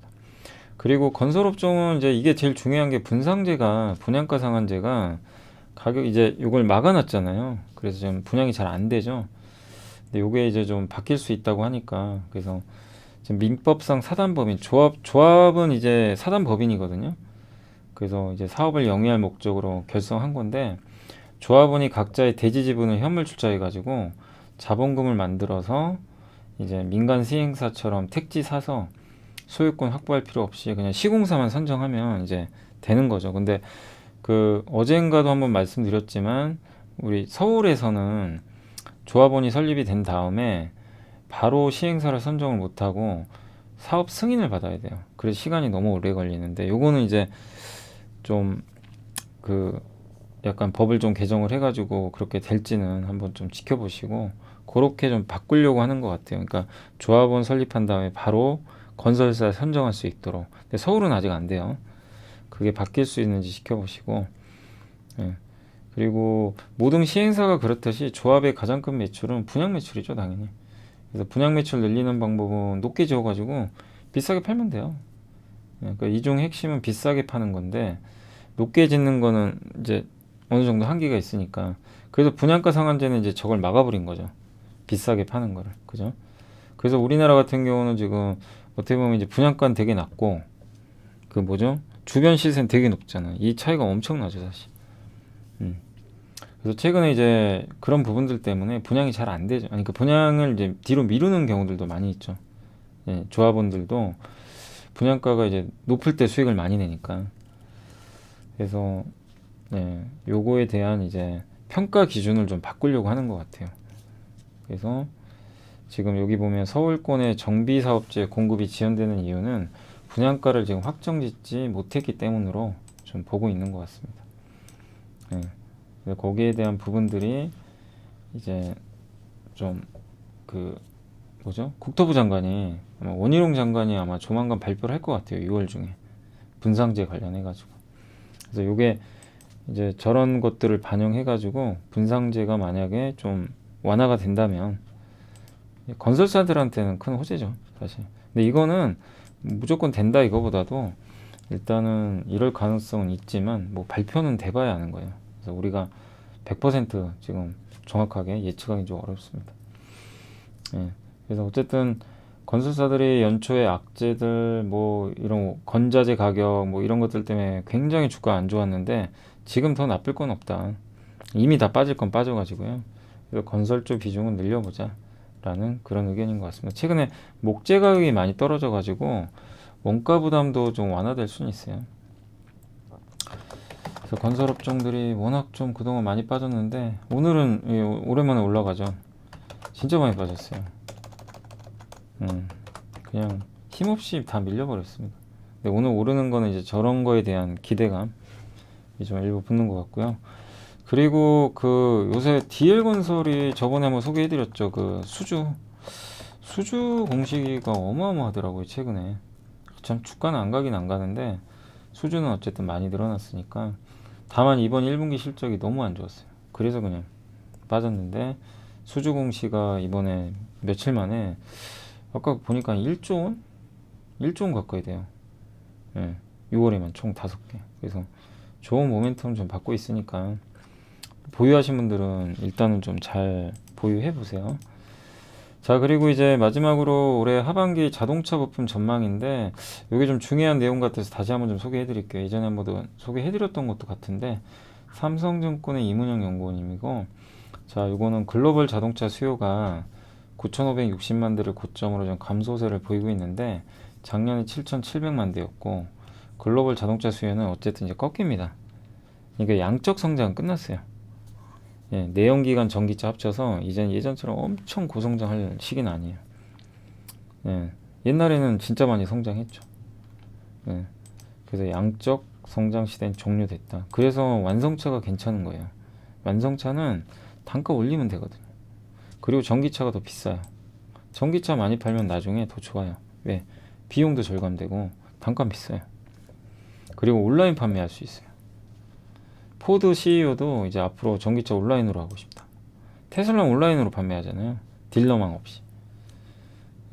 그리고 건설업종은 이제 이게 제일 중요한 게 분상제가 분양가 상한제가 가격 이제 이걸 막아놨잖아요. 그래서 좀 분양이 잘 안 되죠. 근데 요게 이제 좀 바뀔 수 있다고 하니까 그래서 지금 민법상 사단법인 조합은 이제 사단법인이거든요. 그래서 이제 사업을 영위할 목적으로 결성한 건데 조합원이 각자의 대지 지분을 현물 출자해 가지고 자본금을 만들어서 이제 민간 시행사처럼 택지 사서 소유권 확보할 필요 없이 그냥 시공사만 선정하면 이제 되는 거죠. 근데 그 어젠가도 한번 말씀드렸지만 우리 서울에서는 조합원이 설립이 된 다음에 바로 시행사를 선정을 못하고 사업 승인을 받아야 돼요. 그래서 시간이 너무 오래 걸리는데 요거는 이제 좀 그 약간 법을 좀 개정을 해가지고 그렇게 될지는 한번 좀 지켜보시고 그렇게 좀 바꾸려고 하는 것 같아요. 그러니까 조합원 설립한 다음에 바로 건설사 선정할 수 있도록. 근데 서울은 아직 안 돼요. 그게 바뀔 수 있는지 지켜보시고. 예. 그리고 모든 시행사가 그렇듯이 조합의 가장 큰 매출은 분양 매출이죠, 당연히. 그래서 분양 매출 늘리는 방법은 높게 지어가지고 비싸게 팔면 돼요. 그러니까 이중 핵심은 비싸게 파는 건데 높게 짓는 거는 이제 어느 정도 한계가 있으니까. 그래서 분양가 상한제는 이제 저걸 막아버린 거죠. 비싸게 파는 거를. 그죠? 그래서 우리나라 같은 경우는 지금 어떻게 보면 이제 분양가는 되게 낮고 그 뭐죠? 주변 시세는 되게 높잖아요. 이 차이가 엄청나죠, 사실. 그래서 최근에 이제 그런 부분들 때문에 분양이 잘 안 되죠. 아니, 그 분양을 이제 뒤로 미루는 경우들도 많이 있죠. 예, 조합원들도 분양가가 이제 높을 때 수익을 많이 내니까. 그래서 예, 요거에 대한 이제 평가 기준을 좀 바꾸려고 하는 것 같아요. 그래서 지금 여기 보면 서울권의 정비사업재 공급이 지연되는 이유는 분양가를 지금 확정짓지 못했기 때문으로 좀 보고 있는 것 같습니다. 예. 그래서 거기에 대한 부분들이 이제 좀 그 뭐죠? 국토부 장관이 아마 원희룡 장관이 아마 조만간 발표를 할 것 같아요. 6월 중에 분상제 관련해 가지고. 그래서 요게 이제 저런 것들을 반영해 가지고 분상제가 만약에 좀 완화가 된다면 건설사들한테는 큰 호재죠, 사실. 근데 이거는 무조건 된다 이거보다도 일단은 이럴 가능성은 있지만 뭐 발표는 돼봐야 아는 거예요. 그래서 우리가 100% 지금 정확하게 예측하기 좀 어렵습니다. 예. 그래서 어쨌든 건설사들이 연초에 악재들 뭐 이런 건자재 가격 뭐 이런 것들 때문에 굉장히 주가 안 좋았는데 지금 더 나쁠 건 없다. 이미 다 빠질 건 빠져가지고요. 그래서 건설주 비중은 늘려보자 라는 그런 의견인 것 같습니다. 최근에 목재 가격이 많이 떨어져가지고 원가 부담도 좀 완화될 수는 있어요. 그래서 건설업종들이 워낙 좀 그동안 많이 빠졌는데 오늘은 예, 오랜만에 올라가죠. 진짜 많이 빠졌어요. 그냥 힘없이 다 밀려버렸습니다. 근데 오늘 오르는 거는 이제 저런 거에 대한 기대감이 좀 일부 붙는 것 같고요. 그리고 그 요새 DL건설이 저번에 한번 소개해드렸죠. 그 수주 공시기가 어마어마하더라고요, 최근에. 참 주가는 안 가긴 안 가는데 수주는 어쨌든 많이 늘어났으니까. 다만 이번 1분기 실적이 너무 안 좋았어요. 그래서 그냥 빠졌는데 수주 공시가 이번에 며칠 만에 아까 보니까 1조 원? 1조 원 가까이 돼요. 예, 6월에만 총 5개. 그래서 좋은 모멘텀 좀 받고 있으니까 보유하신 분들은 일단은 좀 잘 보유해 보세요. 자, 그리고 이제 마지막으로 올해 하반기 자동차 부품 전망인데 이게 좀 중요한 내용 같아서 다시 한번 좀 소개해 드릴게요. 예전에 한번 소개해 드렸던 것도 같은데 삼성증권의 이문영 연구원님이고, 자, 이거는 글로벌 자동차 수요가 9,560만 대를 고점으로 좀 감소세를 보이고 있는데 작년에 7,700만 대였고 글로벌 자동차 수요는 어쨌든 이제 꺾입니다. 그러니까 양적 성장은 끝났어요. 예, 내연기관 전기차 합쳐서 이젠 예전처럼 엄청 고성장할 시기는 아니에요. 예, 옛날에는 진짜 많이 성장했죠. 예, 그래서 양적 성장 시대는 종료됐다. 그래서 완성차가 괜찮은 거예요. 완성차는 단가 올리면 되거든요. 그리고 전기차가 더 비싸요. 전기차 많이 팔면 나중에 더 좋아요. 왜? 비용도 절감되고 단가는 비싸요. 그리고 온라인 판매할 수 있어요. 포드 CEO도 이제 앞으로 전기차 온라인으로 하고 싶다. 테슬라 온라인으로 판매하잖아요. 딜러망 없이.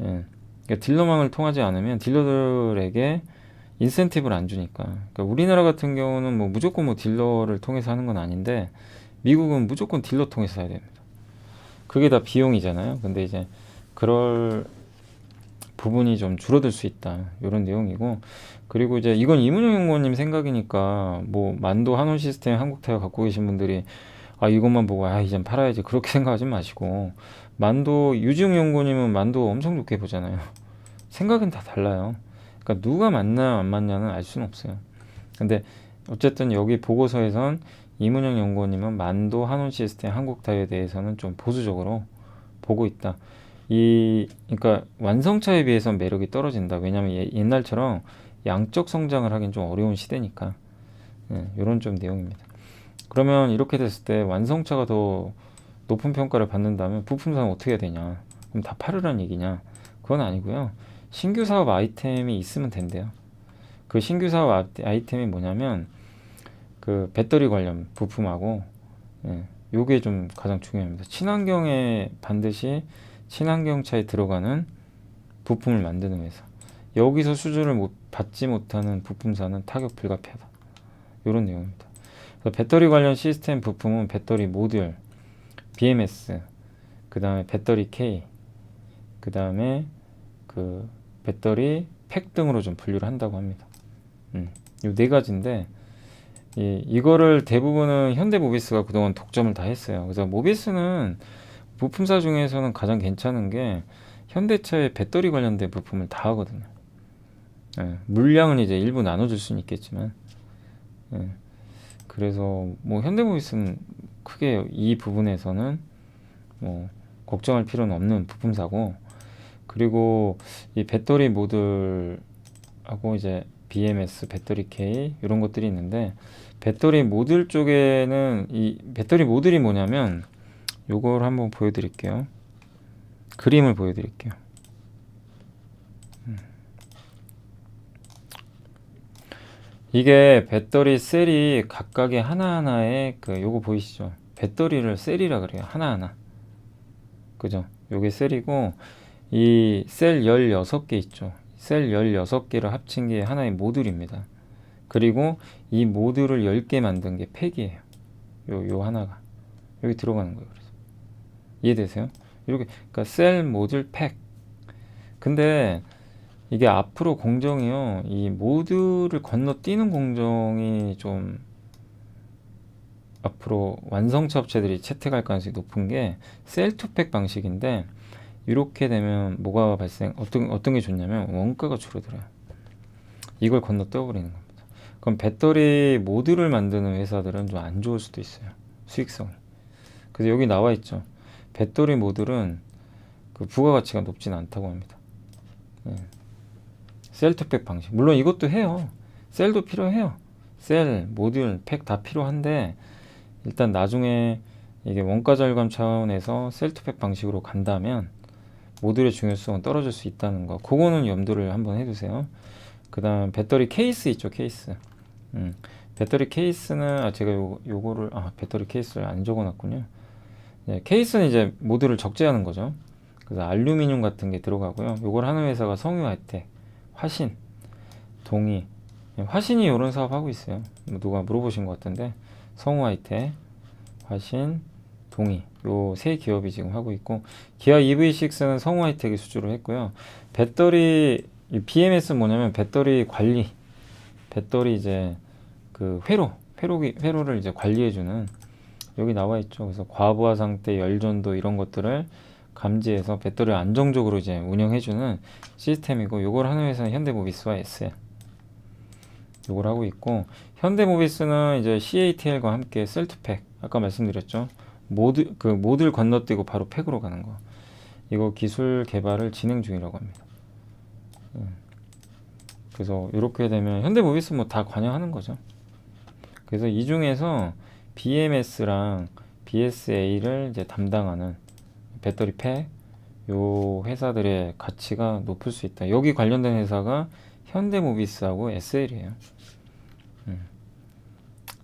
예. 그러니까 딜러망을 통하지 않으면 딜러들에게 인센티브를 안 주니까. 그러니까 우리나라 같은 경우는 뭐 무조건 뭐 딜러를 통해서 하는 건 아닌데 미국은 무조건 딜러 통해서 해야 됩니다. 그게 다 비용이잖아요. 근데 이제 그럴 부분이 좀 줄어들 수 있다. 이런 내용이고, 그리고 이제 이건 이문영 연구원님 생각이니까 뭐 만도 한온 시스템 한국타이어 갖고 계신 분들이 아 이것만 보고 아 이젠 팔아야지 그렇게 생각하지 마시고, 만도 유지용 연구원님은 만도 엄청 좋게 보잖아요. 생각은 다 달라요. 그러니까 누가 맞나 안 맞냐는 알 수는 없어요. 근데 어쨌든 여기 보고서에선 이문영 연구원님은 만도 한온 시스템 한국타이어에 대해서는 좀 보수적으로 보고 있다. 그러니까 완성차에 비해서 매력이 떨어진다. 왜냐하면 옛날처럼 양적 성장을 하긴 좀 어려운 시대니까. 이런 좀 내용입니다. 그러면 이렇게 됐을 때 완성차가 더 높은 평가를 받는다면 부품사는 어떻게 해야 되냐? 그럼 다 팔으란 얘기냐? 그건 아니고요. 신규 사업 아이템이 있으면 된대요. 그 신규 사업 아이템이 뭐냐면 그 배터리 관련 부품하고, 요게 좀 가장 중요합니다. 친환경에 반드시 친환경차에 들어가는 부품을 만드는 회사. 여기서 수주를 받지 못하는 부품사는 타격 불가피하다. 이런 내용입니다. 그래서 배터리 관련 시스템 부품은 배터리 모듈, BMS, 그 다음에 배터리 K, 그 다음에 그 배터리 팩 등으로 좀 분류를 한다고 합니다. 이 네 가지인데 이거를 대부분은 현대모비스가 그동안 독점을 다 했어요. 그래서 모비스는 부품사 중에서는 가장 괜찮은 게 현대차의 배터리 관련된 부품을 다 하거든요. 물량은 이제 일부 나눠줄 수는 있겠지만, 그래서 뭐 현대모비스는 크게 이 부분에서는 뭐 걱정할 필요는 없는 부품사고, 그리고 이 배터리 모듈하고 이제 BMS, 배터리 K 이런 것들이 있는데, 배터리 모듈 쪽에는 이 배터리 모듈이 뭐냐면 요걸 한번 보여드릴게요. 그림을 보여드릴게요. 이게 배터리 셀이 각각의 하나하나의 요거 보이시죠? 배터리를 셀이라 그래요. 하나하나. 그죠? 요게 셀이고, 이 셀 16개 있죠. 셀 16개를 합친 게 하나의 모듈입니다. 그리고 이 모듈을 10개 만든 게 팩이에요. 요 하나가. 여기 들어가는 거예요. 그래서. 이해되세요? 이렇게, 그러니까 셀, 모듈, 팩. 근데 이게 앞으로 공정이요. 이 모듈을 건너뛰는 공정이 좀 앞으로 완성차 업체들이 채택할 가능성이 높은 게 셀 투 팩 방식인데, 이렇게 되면 뭐가 어떤 게 좋냐면 원가가 줄어들어요. 이걸 건너뛰어버리는 겁니다. 그럼 배터리 모듈을 만드는 회사들은 좀 안 좋을 수도 있어요. 수익성이. 그래서 여기 나와 있죠. 배터리 모듈은 그 부가가치가 높진 않다고 합니다. 셀 투 팩 방식. 물론 이것도 해요. 셀도 필요해요. 셀, 모듈, 팩 다 필요한데 일단 나중에 이게 원가 절감 차원에서 셀 투 팩 방식으로 간다면 모듈의 중요성은 떨어질 수 있다는 거. 그거는 염두를 한번 해두세요. 그 다음 배터리 케이스 있죠. 케이스. 배터리 케이스는 제가 요거를 배터리 케이스를 안 적어놨군요. 네, 케이스는 이제 모듈을 적재하는 거죠. 그래서 알루미늄 같은 게 들어가고요. 요걸 하는 회사가 성유 하이텍, 화신, 동희. 화신이 이런 사업 하고 있어요. 누가 물어보신 것 같은데 성우 하이텍, 화신, 동희 요 세 기업이 지금 하고 있고 기아 EV6는 성우 하이텍이 수주를 했고요. 배터리 BMS는 뭐냐면 배터리 관리, 배터리 이제 그 회로를 이제 관리해주는 여기 나와 있죠. 그래서 과부하 상태, 열전도 이런 것들을 감지해서 배터리를 안정적으로 이제 운영해주는 시스템이고 요걸 하는 회사는 현대모비스와 SL 요걸 하고 있고 현대모비스는 이제 CATL과 함께 셀투팩 아까 말씀드렸죠. 모듈 건너뛰고 바로 팩으로 가는 거. 이거 기술 개발을 진행 중이라고 합니다. 그래서 이렇게 되면 현대모비스 뭐 다 관여하는 거죠. 그래서 이 중에서 BMS랑 BSA를 이제 담당하는 배터리 팩 요 회사들의 가치가 높을 수 있다. 여기 관련된 회사가 현대모비스하고 SL이에요.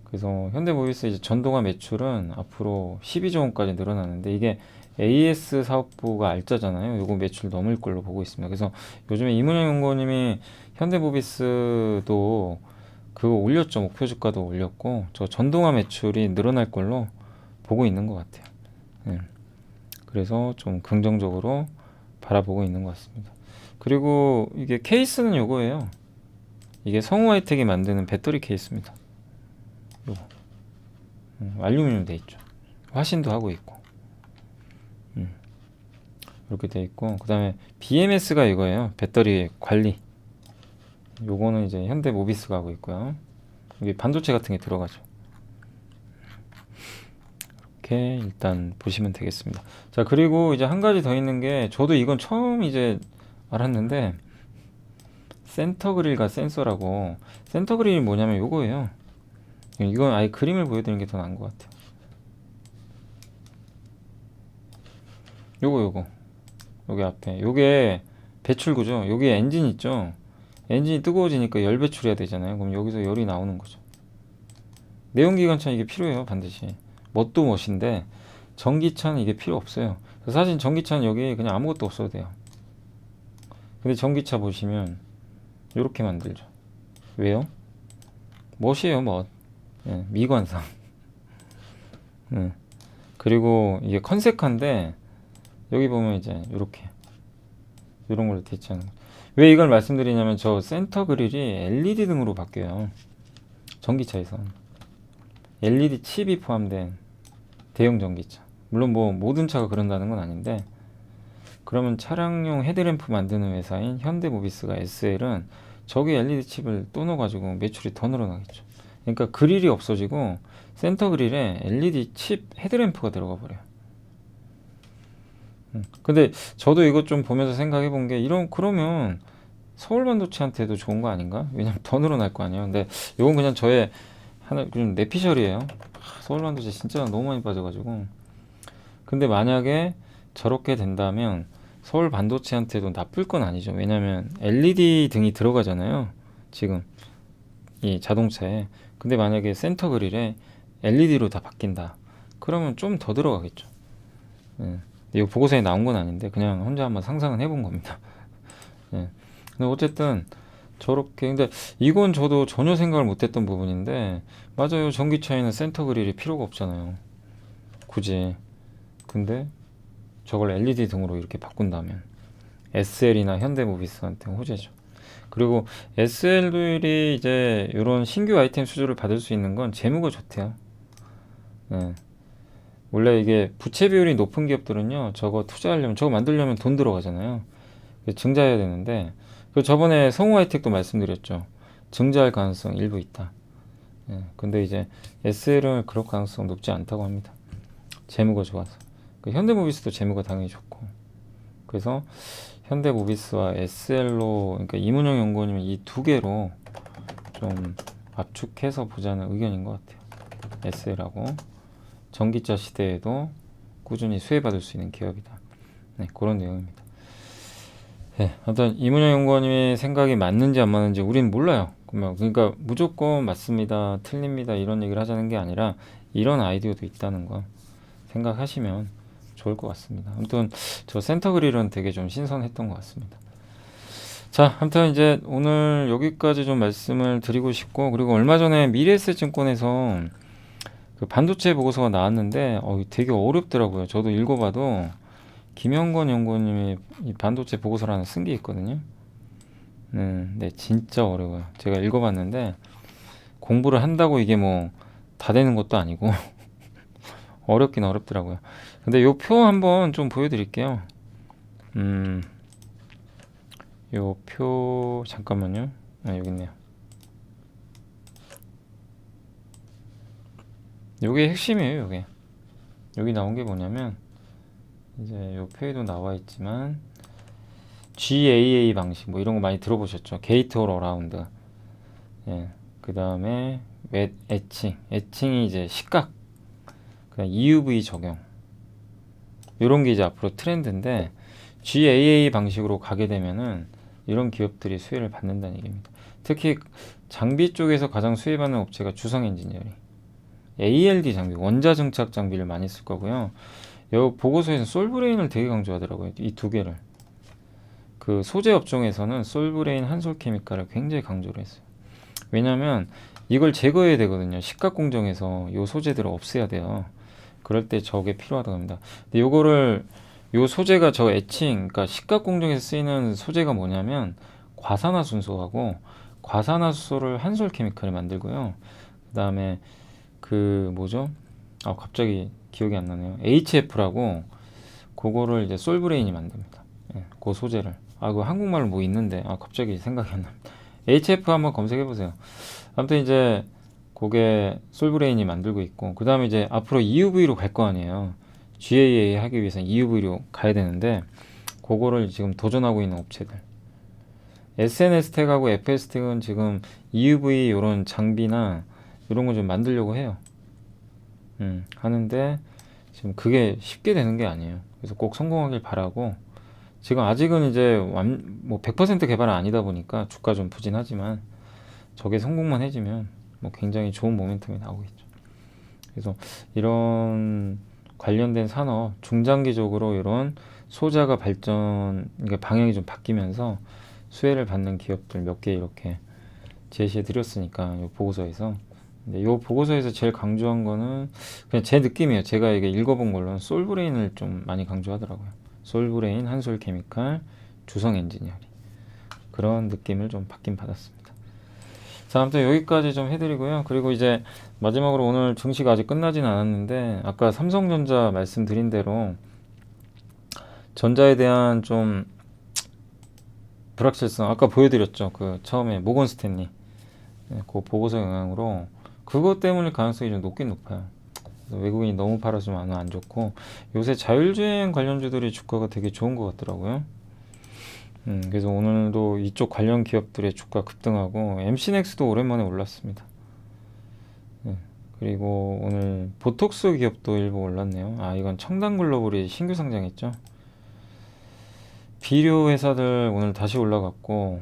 그래서 현대모비스 이제 전동화 매출은 앞으로 12조 원까지 늘어나는데 이게 AS 사업부가 알짜잖아요. 요거 매출 넘을 걸로 보고 있습니다. 그래서 요즘에 이문영 연구원님이 현대모비스도 그거 올렸죠. 목표 주가도 올렸고 저 전동화 매출이 늘어날 걸로 보고 있는 것 같아요. 그래서 좀 긍정적으로 바라보고 있는 것 같습니다. 그리고 이게 케이스는 요거예요. 이게 성우 하이텍이 만드는 배터리 케이스입니다. 요거 알루미늄 돼 있죠. 화신도 하고 있고 이렇게 돼 있고 그 다음에 BMS가 이거예요. 배터리 관리. 요거는 이제 현대모비스가 하고 있고요. 여기 반도체 같은 게 들어가죠. 이렇게 일단 보시면 되겠습니다. 자, 그리고 이제 한 가지 더 있는 게 저도 이건 처음 이제 알았는데 센터그릴과 센서라고. 센터그릴이 뭐냐면 요거예요. 이건 아예 그림을 보여드리는 게 더 나은 것 같아요. 요거 여기 앞에 요게 배출구죠. 여기 엔진 있죠. 엔진이 뜨거워지니까 열 배출해야 되잖아요. 그럼 여기서 열이 나오는 거죠. 내연기관차 이게 필요해요. 반드시. 뭣도 멋인데 전기차는 이게 필요 없어요. 사실 전기차는 여기 그냥 아무것도 없어도 돼요. 근데 전기차 보시면 이렇게 만들죠. 왜요? 멋이에요. 멋. 미관상. 그리고 이게 컨셉카인데 여기 보면 이제 이렇게 이런 걸로 대체하는 거죠. 왜 이걸 말씀드리냐면 저 센터 그릴이 LED 등으로 바뀌어요. 전기차에서 LED 칩이 포함된 대형 전기차. 물론 뭐 모든 차가 그런다는 건 아닌데 그러면 차량용 헤드램프 만드는 회사인 현대모비스가 SL은 저기 LED 칩을 또 넣어가지고 매출이 더 늘어나겠죠. 그러니까 그릴이 없어지고 센터 그릴에 LED 칩 헤드램프가 들어가 버려요. 근데 저도 이것 좀 보면서 생각해 본 게 그러면 서울 반도체한테도 좋은 거 아닌가? 왜냐면 더 늘어날 거 아니에요. 근데 이건 그냥 저의 좀 내피셜이에요. 서울 반도체 진짜 너무 많이 빠져가지고. 근데 만약에 저렇게 된다면 서울 반도체한테도 나쁠 건 아니죠. 왜냐면 LED 등이 들어가잖아요. 지금 이 자동차에. 근데 만약에 센터 그릴에 LED로 다 바뀐다. 그러면 좀 더 들어가겠죠. 이거 보고서에 나온 건 아닌데 그냥 혼자 한번 상상은 해본 겁니다. 근데 어쨌든 저렇게 근데 이건 저도 전혀 생각을 못했던 부분인데 맞아요. 전기차에는 센터 그릴이 필요가 없잖아요. 굳이. 근데 저걸 LED 등으로 이렇게 바꾼다면 SL이나 현대모비스한테 호재죠. 그리고 SL들이 이제 이런 신규 아이템 수주를 받을 수 있는 건 재무가 좋대요. 원래 이게 부채 비율이 높은 기업들은요, 저거 투자하려면, 저거 만들려면 돈 들어가잖아요. 증자해야 되는데, 저번에 성우 하이텍도 말씀드렸죠. 증자할 가능성 일부 있다. 근데 이제 SL은 그럴 가능성 높지 않다고 합니다. 재무가 좋아서. 현대모비스도 재무가 당연히 좋고. 그래서 현대모비스와 SL로, 그러니까 이문영 연구원님이 이 두 개로 좀 압축해서 보자는 의견인 것 같아요. SL하고 전기차 시대에도 꾸준히 수혜받을 수 있는 기업이다. 네, 그런 내용입니다. 네, 아무튼 이문영 연구원님의 생각이 맞는지 안 맞는지 우리는 몰라요. 그러니까 무조건 맞습니다, 틀립니다 이런 얘기를 하자는 게 아니라 이런 아이디어도 있다는 거 생각하시면 좋을 것 같습니다. 아무튼 저 센터 그릴은 되게 좀 신선했던 것 같습니다. 자, 아무튼 이제 오늘 여기까지 좀 말씀을 드리고 싶고, 그리고 얼마 전에 미래에셋증권에서 그 반도체 보고서가 나왔는데 되게 어렵더라고요. 저도 읽어봐도 김영건 연구원님이 이 반도체 보고서를 하나 쓴 게 있거든요. 네, 진짜 어려워요. 제가 읽어봤는데 공부를 한다고 이게 뭐 다 되는 것도 아니고 어렵긴 어렵더라고요. 근데 요 표 한번 좀 보여드릴게요. 요 표 잠깐만요. 여기 있네요. 요게 핵심이에요. 요게 여기 나온 게 뭐냐면 이제 요 표에도 나와 있지만 GAA 방식 뭐 이런 거 많이 들어보셨죠? 게이트 올 어라운드. 예. 그 다음에 애칭이 이제 시각, 그냥 EUV 적용. 이런 게 이제 앞으로 트렌드인데 GAA 방식으로 가게 되면은 이런 기업들이 수혜를 받는다는 얘기입니다. 특히 장비 쪽에서 가장 수혜받는 업체가 주성 엔지니어링. ALD 장비, 원자 증착 장비를 많이 쓸 거고요. 이 보고서에서 솔브레인을 되게 강조하더라고요. 이 두 개를. 그 소재 업종에서는 솔브레인, 한솔케미칼을 굉장히 강조를 했어요. 왜냐하면 이걸 제거해야 되거든요. 식각 공정에서 이 소재들을 없애야 돼요. 그럴 때 저게 필요하다고 합니다. 근데 요거를 요 소재가 저 애칭, 그러니까 식각 공정에서 쓰이는 소재가 뭐냐면 과산화순소하고 과산화수소를 한솔케미칼이 만들고요. 그 다음에 그 뭐죠? 갑자기 기억이 안 나네요. HF라고 그거를 이제 솔브레인이 만듭니다. 예, 그 소재를. 그 한국말로 뭐 있는데 갑자기 생각이 안 납니다. HF 한번 검색해 보세요. 아무튼 이제 그게 솔브레인이 만들고 있고, 그 다음에 이제 앞으로 EUV로 갈 거 아니에요. GAA 하기 위해서는 EUV로 가야 되는데 그거를 지금 도전하고 있는 업체들. SNS텍하고 FS텍은 지금 EUV 이런 장비나 이런 거 좀 만들려고 해요. 하는데 지금 그게 쉽게 되는 게 아니에요. 그래서 꼭 성공하길 바라고, 지금 아직은 이제 뭐 100% 개발은 아니다 보니까 주가 좀 부진하지만 저게 성공만 해지면 뭐 굉장히 좋은 모멘텀이 나오겠죠. 그래서 이런 관련된 산업 중장기적으로 이런 소자가 발전, 그러니까 방향이 좀 바뀌면서 수혜를 받는 기업들 몇 개 이렇게 제시해 드렸으니까 이 보고서에서. 근데 이 보고서에서 제일 강조한 거는 그냥 제 느낌이에요. 제가 이게 읽어본 걸로는 솔브레인을 좀 많이 강조하더라고요. 솔브레인, 한솔케미칼, 주성 엔지니어링, 그런 느낌을 좀 받긴 받았습니다. 자, 아무튼 여기까지 좀 해드리고요. 그리고 이제 마지막으로 오늘 증시가 아직 끝나진 않았는데 아까 삼성전자 말씀드린 대로 전자에 대한 좀 불확실성 아까 보여드렸죠. 그 처음에 모건 스탠리 그 보고서 영향으로 그것 때문일 가능성이 좀 높긴 높아요. 외국인이 너무 팔아서 안 좋고, 요새 자율주행 관련주들이 주가가 되게 좋은 것 같더라고요. 그래서 오늘도 이쪽 관련 기업들의 주가 급등하고 MC넥스도 오랜만에 올랐습니다. 그리고 오늘 보톡스 기업도 일부 올랐네요. 이건 청담글로벌이 신규 상장했죠. 비료 회사들 오늘 다시 올라갔고,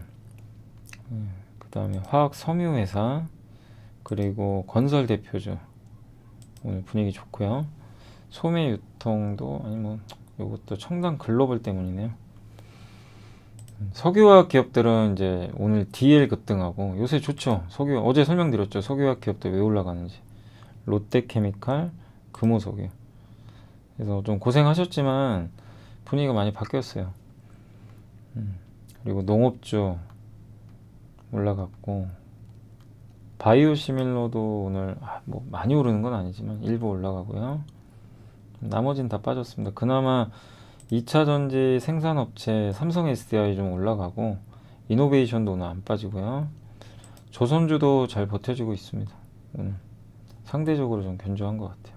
그 다음에 화학 섬유 회사, 그리고 건설 대표주 오늘 분위기 좋고요. 소매 유통도 요것도 청담 글로벌 때문이네요. 석유화학 기업들은 이제 오늘 DL 급등하고, 요새 좋죠. 석유 어제 설명드렸죠. 석유화학 기업들 왜 올라가는지. 롯데케미칼, 금호석유. 그래서 좀 고생하셨지만 분위기가 많이 바뀌었어요. 그리고 농업주 올라갔고, 바이오시밀러도 오늘 뭐 많이 오르는 건 아니지만 일부 올라가고요. 나머지는 다 빠졌습니다. 그나마 2차전지 생산업체 삼성 SDI 좀 올라가고, 이노베이션도 오늘 안 빠지고요. 조선주도 잘 버텨주고 있습니다. 오늘 상대적으로 좀 견조한 것 같아요.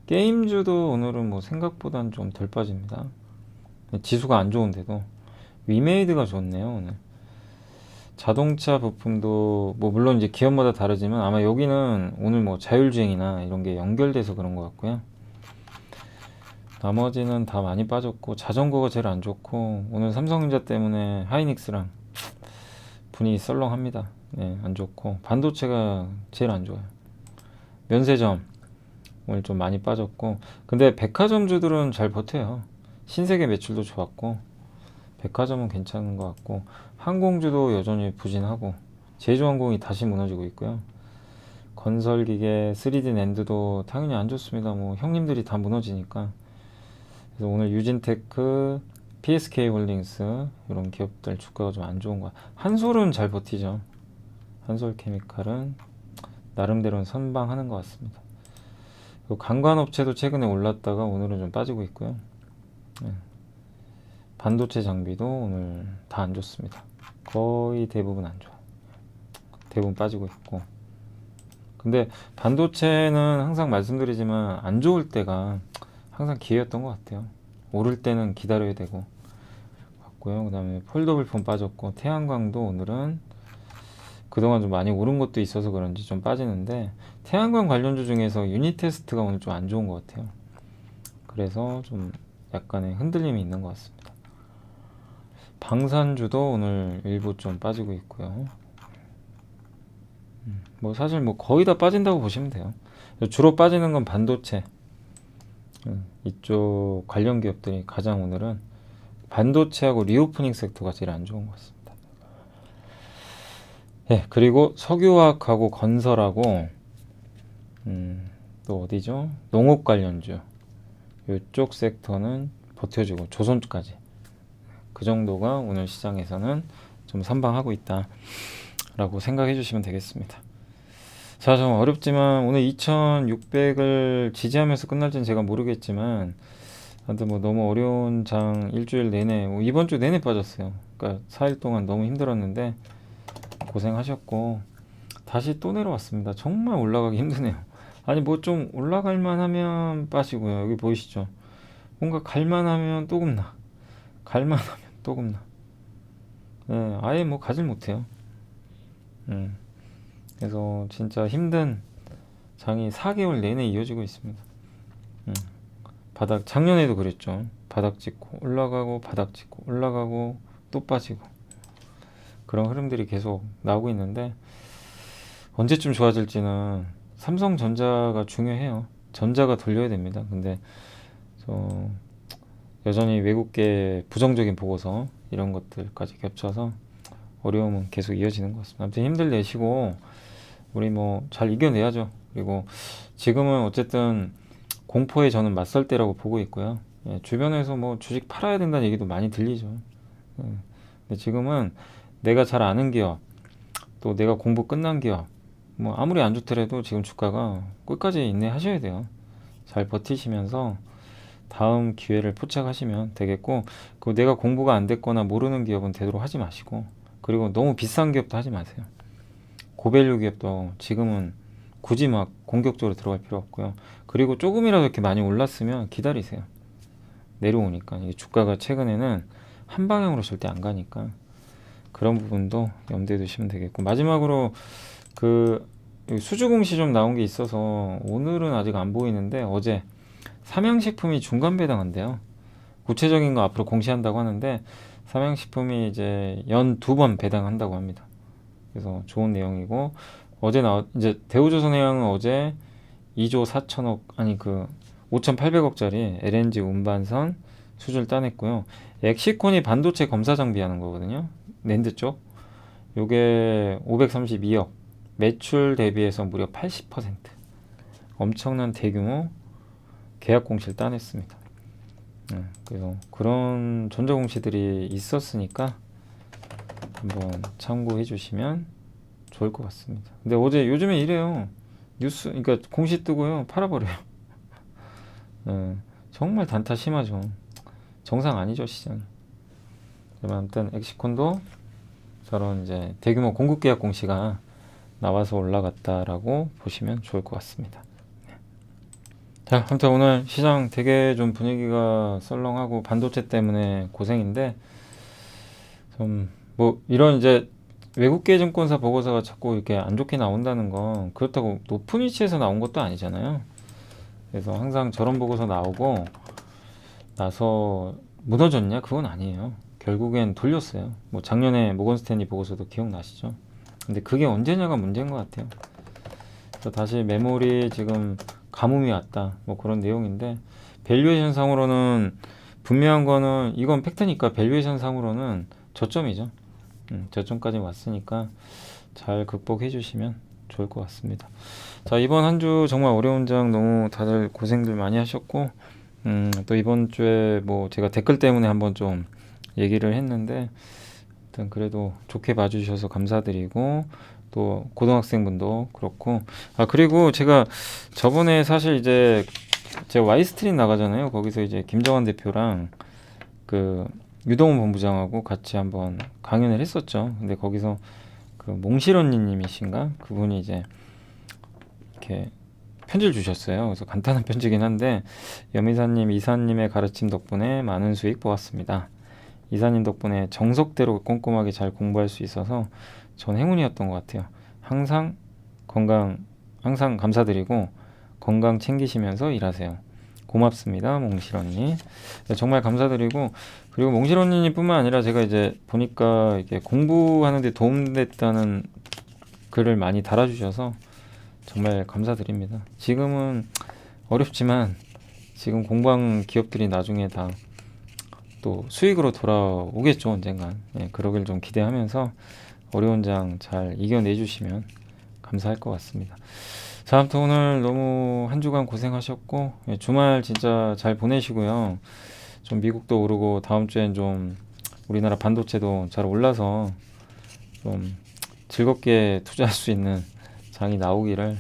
게임주도 오늘은 뭐 생각보다는 좀 덜 빠집니다. 지수가 안 좋은데도 위메이드가 좋네요 오늘. 자동차 부품도 뭐 물론 이제 기업마다 다르지만 아마 여기는 오늘 뭐 자율주행이나 이런 게 연결돼서 그런 것 같고요. 나머지는 다 많이 빠졌고 자전거가 제일 안 좋고 오늘 삼성전자 때문에 하이닉스랑 분위기 썰렁합니다. 네, 안 좋고 반도체가 제일 안 좋아요. 면세점 오늘 좀 많이 빠졌고 근데 백화점주들은 잘 버텨요. 신세계 매출도 좋았고 백화점은 괜찮은 것 같고 항공주도 여전히 부진하고 제주항공이 다시 무너지고 있고요. 건설기계, 3D 낸드도 당연히 안 좋습니다. 뭐 형님들이 다 무너지니까. 그래서 오늘 유진테크, PSK홀딩스 이런 기업들 주가가 좀 안 좋은 거야. 한솔은 잘 버티죠. 한솔케미칼은 나름대로는 선방하는 것 같습니다. 그리고 관광업체도 최근에 올랐다가 오늘은 좀 빠지고 있고요. 네. 반도체 장비도 오늘 다 안 좋습니다. 거의 대부분 안 좋아요. 대부분 빠지고 있고. 근데 반도체는 항상 말씀드리지만 안 좋을 때가 항상 기회였던 것 같아요. 오를 때는 기다려야 되고 같고요. 그 다음에 폴더블폰 빠졌고 태양광도 오늘은 그동안 좀 많이 오른 것도 있어서 그런지 좀 빠지는데 태양광 관련주 중에서 유니테스트가 오늘 좀 안 좋은 것 같아요. 그래서 좀 약간의 흔들림이 있는 것 같습니다. 방산주도 오늘 일부 좀 빠지고 있고요. 뭐 사실 뭐 거의 다 빠진다고 보시면 돼요. 주로 빠지는 건 반도체 이쪽 관련 기업들이 가장 오늘은 반도체하고 리오프닝 섹터가 제일 안 좋은 것 같습니다. 예, 그리고 석유화학하고 건설하고 또 어디죠? 농업 관련주 이쪽 섹터는 버텨주고 조선주까지 그 정도가 오늘 시장에서는 좀 선방하고 있다 라고 생각해 주시면 되겠습니다. 자, 좀 어렵지만 오늘 2600을 지지하면서 끝날지는 제가 모르겠지만 하여튼 뭐 너무 어려운 장 일주일 내내 뭐 이번 주 내내 빠졌어요. 그러니까 4일 동안 너무 힘들었는데 고생하셨고 다시 또 내려왔습니다. 정말 올라가기 힘드네요. 아니 뭐 좀 올라갈만 하면 빠지고요. 여기 보이시죠? 뭔가 갈만하면 또 급나 갈만하면 또 급나 네, 아예 뭐 가질 못해요. 그래서 진짜 힘든 장이 4개월 내내 이어지고 있습니다. 바닥 작년에도 그랬죠. 바닥 찍고 올라가고 바닥 찍고 올라가고 또 빠지고 그런 흐름들이 계속 나오고 있는데 언제쯤 좋아질지는 삼성전자가 중요해요. 전자가 돌려야 됩니다. 근데 여전히 외국계 부정적인 보고서 이런 것들까지 겹쳐서 어려움은 계속 이어지는 것 같습니다. 아무튼 힘들 내시고 우리 뭐 잘 이겨내야죠. 그리고 지금은 어쨌든 공포에 저는 맞설 때라고 보고 있고요. 예, 주변에서 뭐 주식 팔아야 된다는 얘기도 많이 들리죠. 예, 근데 지금은 내가 잘 아는 기업, 또 내가 공부 끝난 기업, 뭐 아무리 안 좋더라도 지금 주가가 끝까지 인내하셔야 돼요. 잘 버티시면서 다음 기회를 포착하시면 되겠고, 그 내가 공부가 안 됐거나 모르는 기업은 되도록 하지 마시고, 그리고 너무 비싼 기업도 하지 마세요. 고밸류 기업도 지금은 굳이 막 공격적으로 들어갈 필요 없고요. 그리고 조금이라도 이렇게 많이 올랐으면 기다리세요. 내려오니까 이게 주가가 최근에는 한 방향으로 절대 안 가니까 그런 부분도 염두에 두시면 되겠고, 마지막으로 그 수주공시 좀 나온 게 있어서 오늘은 아직 안 보이는데 어제 삼양식품이 중간 배당한대요. 구체적인 거 앞으로 공시한다고 하는데 삼양식품이 이제 연 2번 배당한다고 합니다. 그래서 좋은 내용이고, 어제 이제 대우조선해양은 어제 2조 4천억 아니 그 5,800억짜리 LNG 운반선 수주를 따냈고요. 엑시콘이 반도체 검사 장비 하는 거거든요. 낸드 쪽. 요게 532억. 매출 대비해서 무려 80%. 엄청난 대규모 계약 공시를 따냈습니다. 그래서 그런 전자공시들이 있었으니까 한번 참고해 주시면 좋을 것 같습니다. 근데 어제 요즘에 이래요. 뉴스, 그러니까 공시 뜨고요. 팔아버려요. 정말 단타 심하죠. 정상 아니죠, 시장이. 아무튼 엑시콘도 저런 이제 대규모 공급 계약 공시가 나와서 올라갔다라고 보시면 좋을 것 같습니다. 자, 아무튼 오늘 시장 되게 좀 분위기가 썰렁하고 반도체 때문에 고생인데 좀 뭐 이런 이제 외국계 증권사 보고서가 자꾸 이렇게 안 좋게 나온다는 건 그렇다고 높은 위치에서 나온 것도 아니잖아요. 그래서 항상 저런 보고서 나오고 나서 무너졌냐? 그건 아니에요. 결국엔 돌렸어요. 뭐 작년에 모건 스탠리 보고서도 기억나시죠? 근데 그게 언제냐가 문제인 것 같아요. 그래서 다시 매물이 지금 가뭄이 왔다. 뭐 그런 내용인데 밸류에이션 상으로는 분명한 거는 이건 팩트니까 밸류에이션 상으로는 저점이죠. 저점까지 왔으니까 잘 극복해 주시면 좋을 것 같습니다. 자, 이번 한 주 정말 어려운 장 너무 다들 고생들 많이 하셨고 또 이번 주에 뭐 제가 댓글 때문에 한번 좀 얘기를 했는데 일단 그래도 좋게 봐주셔서 감사드리고 또 고등학생분도 그렇고 그리고 제가 저번에 사실 이제 제가 와이스트림 나가잖아요. 거기서 이제 김정환 대표랑 그 유동훈 본부장하고 같이 한번 강연을 했었죠. 근데 거기서 그 몽실언니님이신가 그분이 이제 이렇게 편지를 주셨어요. 그래서 간단한 편지긴 한데 여미사님, 이사님의 가르침 덕분에 많은 수익 보았습니다. 이사님 덕분에 정석대로 꼼꼼하게 잘 공부할 수 있어서 전 행운이었던 것 같아요. 항상 감사드리고 건강 챙기시면서 일하세요. 고맙습니다, 몽실언니. 정말 감사드리고 그리고 몽실언니뿐만 아니라 제가 이제 보니까 이게 공부하는데 도움됐다는 글을 많이 달아주셔서 정말 감사드립니다. 지금은 어렵지만 지금 공부한 기업들이 나중에 다 또 수익으로 돌아오겠죠, 언젠간. 그러길 좀 기대하면서 어려운 장 잘 이겨내 주시면 감사할 것 같습니다. 자, 아무튼 오늘 너무 한 주간 고생하셨고 주말 진짜 잘 보내시고요. 좀 미국도 오르고 다음 주엔 좀 우리나라 반도체도 잘 올라서 좀 즐겁게 투자할 수 있는 장이 나오기를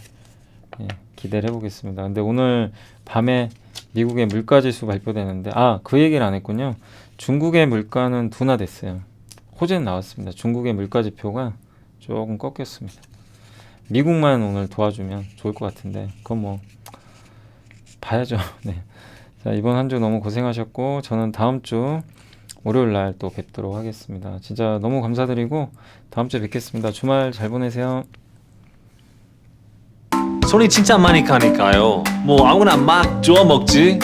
기대를 해보겠습니다. 근데 오늘 밤에 미국의 물가지수 발표되는데 그 얘기를 안 했군요. 중국의 물가는 둔화됐어요. 호재는 나왔습니다. 중국의 물가 지표가 조금 꺾였습니다. 미국만 오늘 도와주면 좋을 것 같은데 그건 뭐 봐야죠. 네. 자, 이번 한 주 너무 고생하셨고 저는 다음 주 월요일 날 또 뵙도록 하겠습니다. 진짜 너무 감사드리고 다음 주에 뵙겠습니다. 주말 잘 보내세요. 손이 진짜 많이 가니까요. 뭐 아무거나 막 주워 먹지.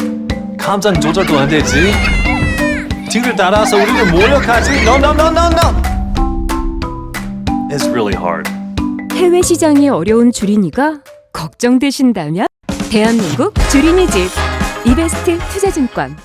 감정 조절도 안 되지. 뒤를 따라서 우리를 모욕하지. No, no, no, no, no. It's really hard. 해외 시장이 어려운 주린이가 걱정되신다면 대한민국 주린이 집 이베스트 투자증권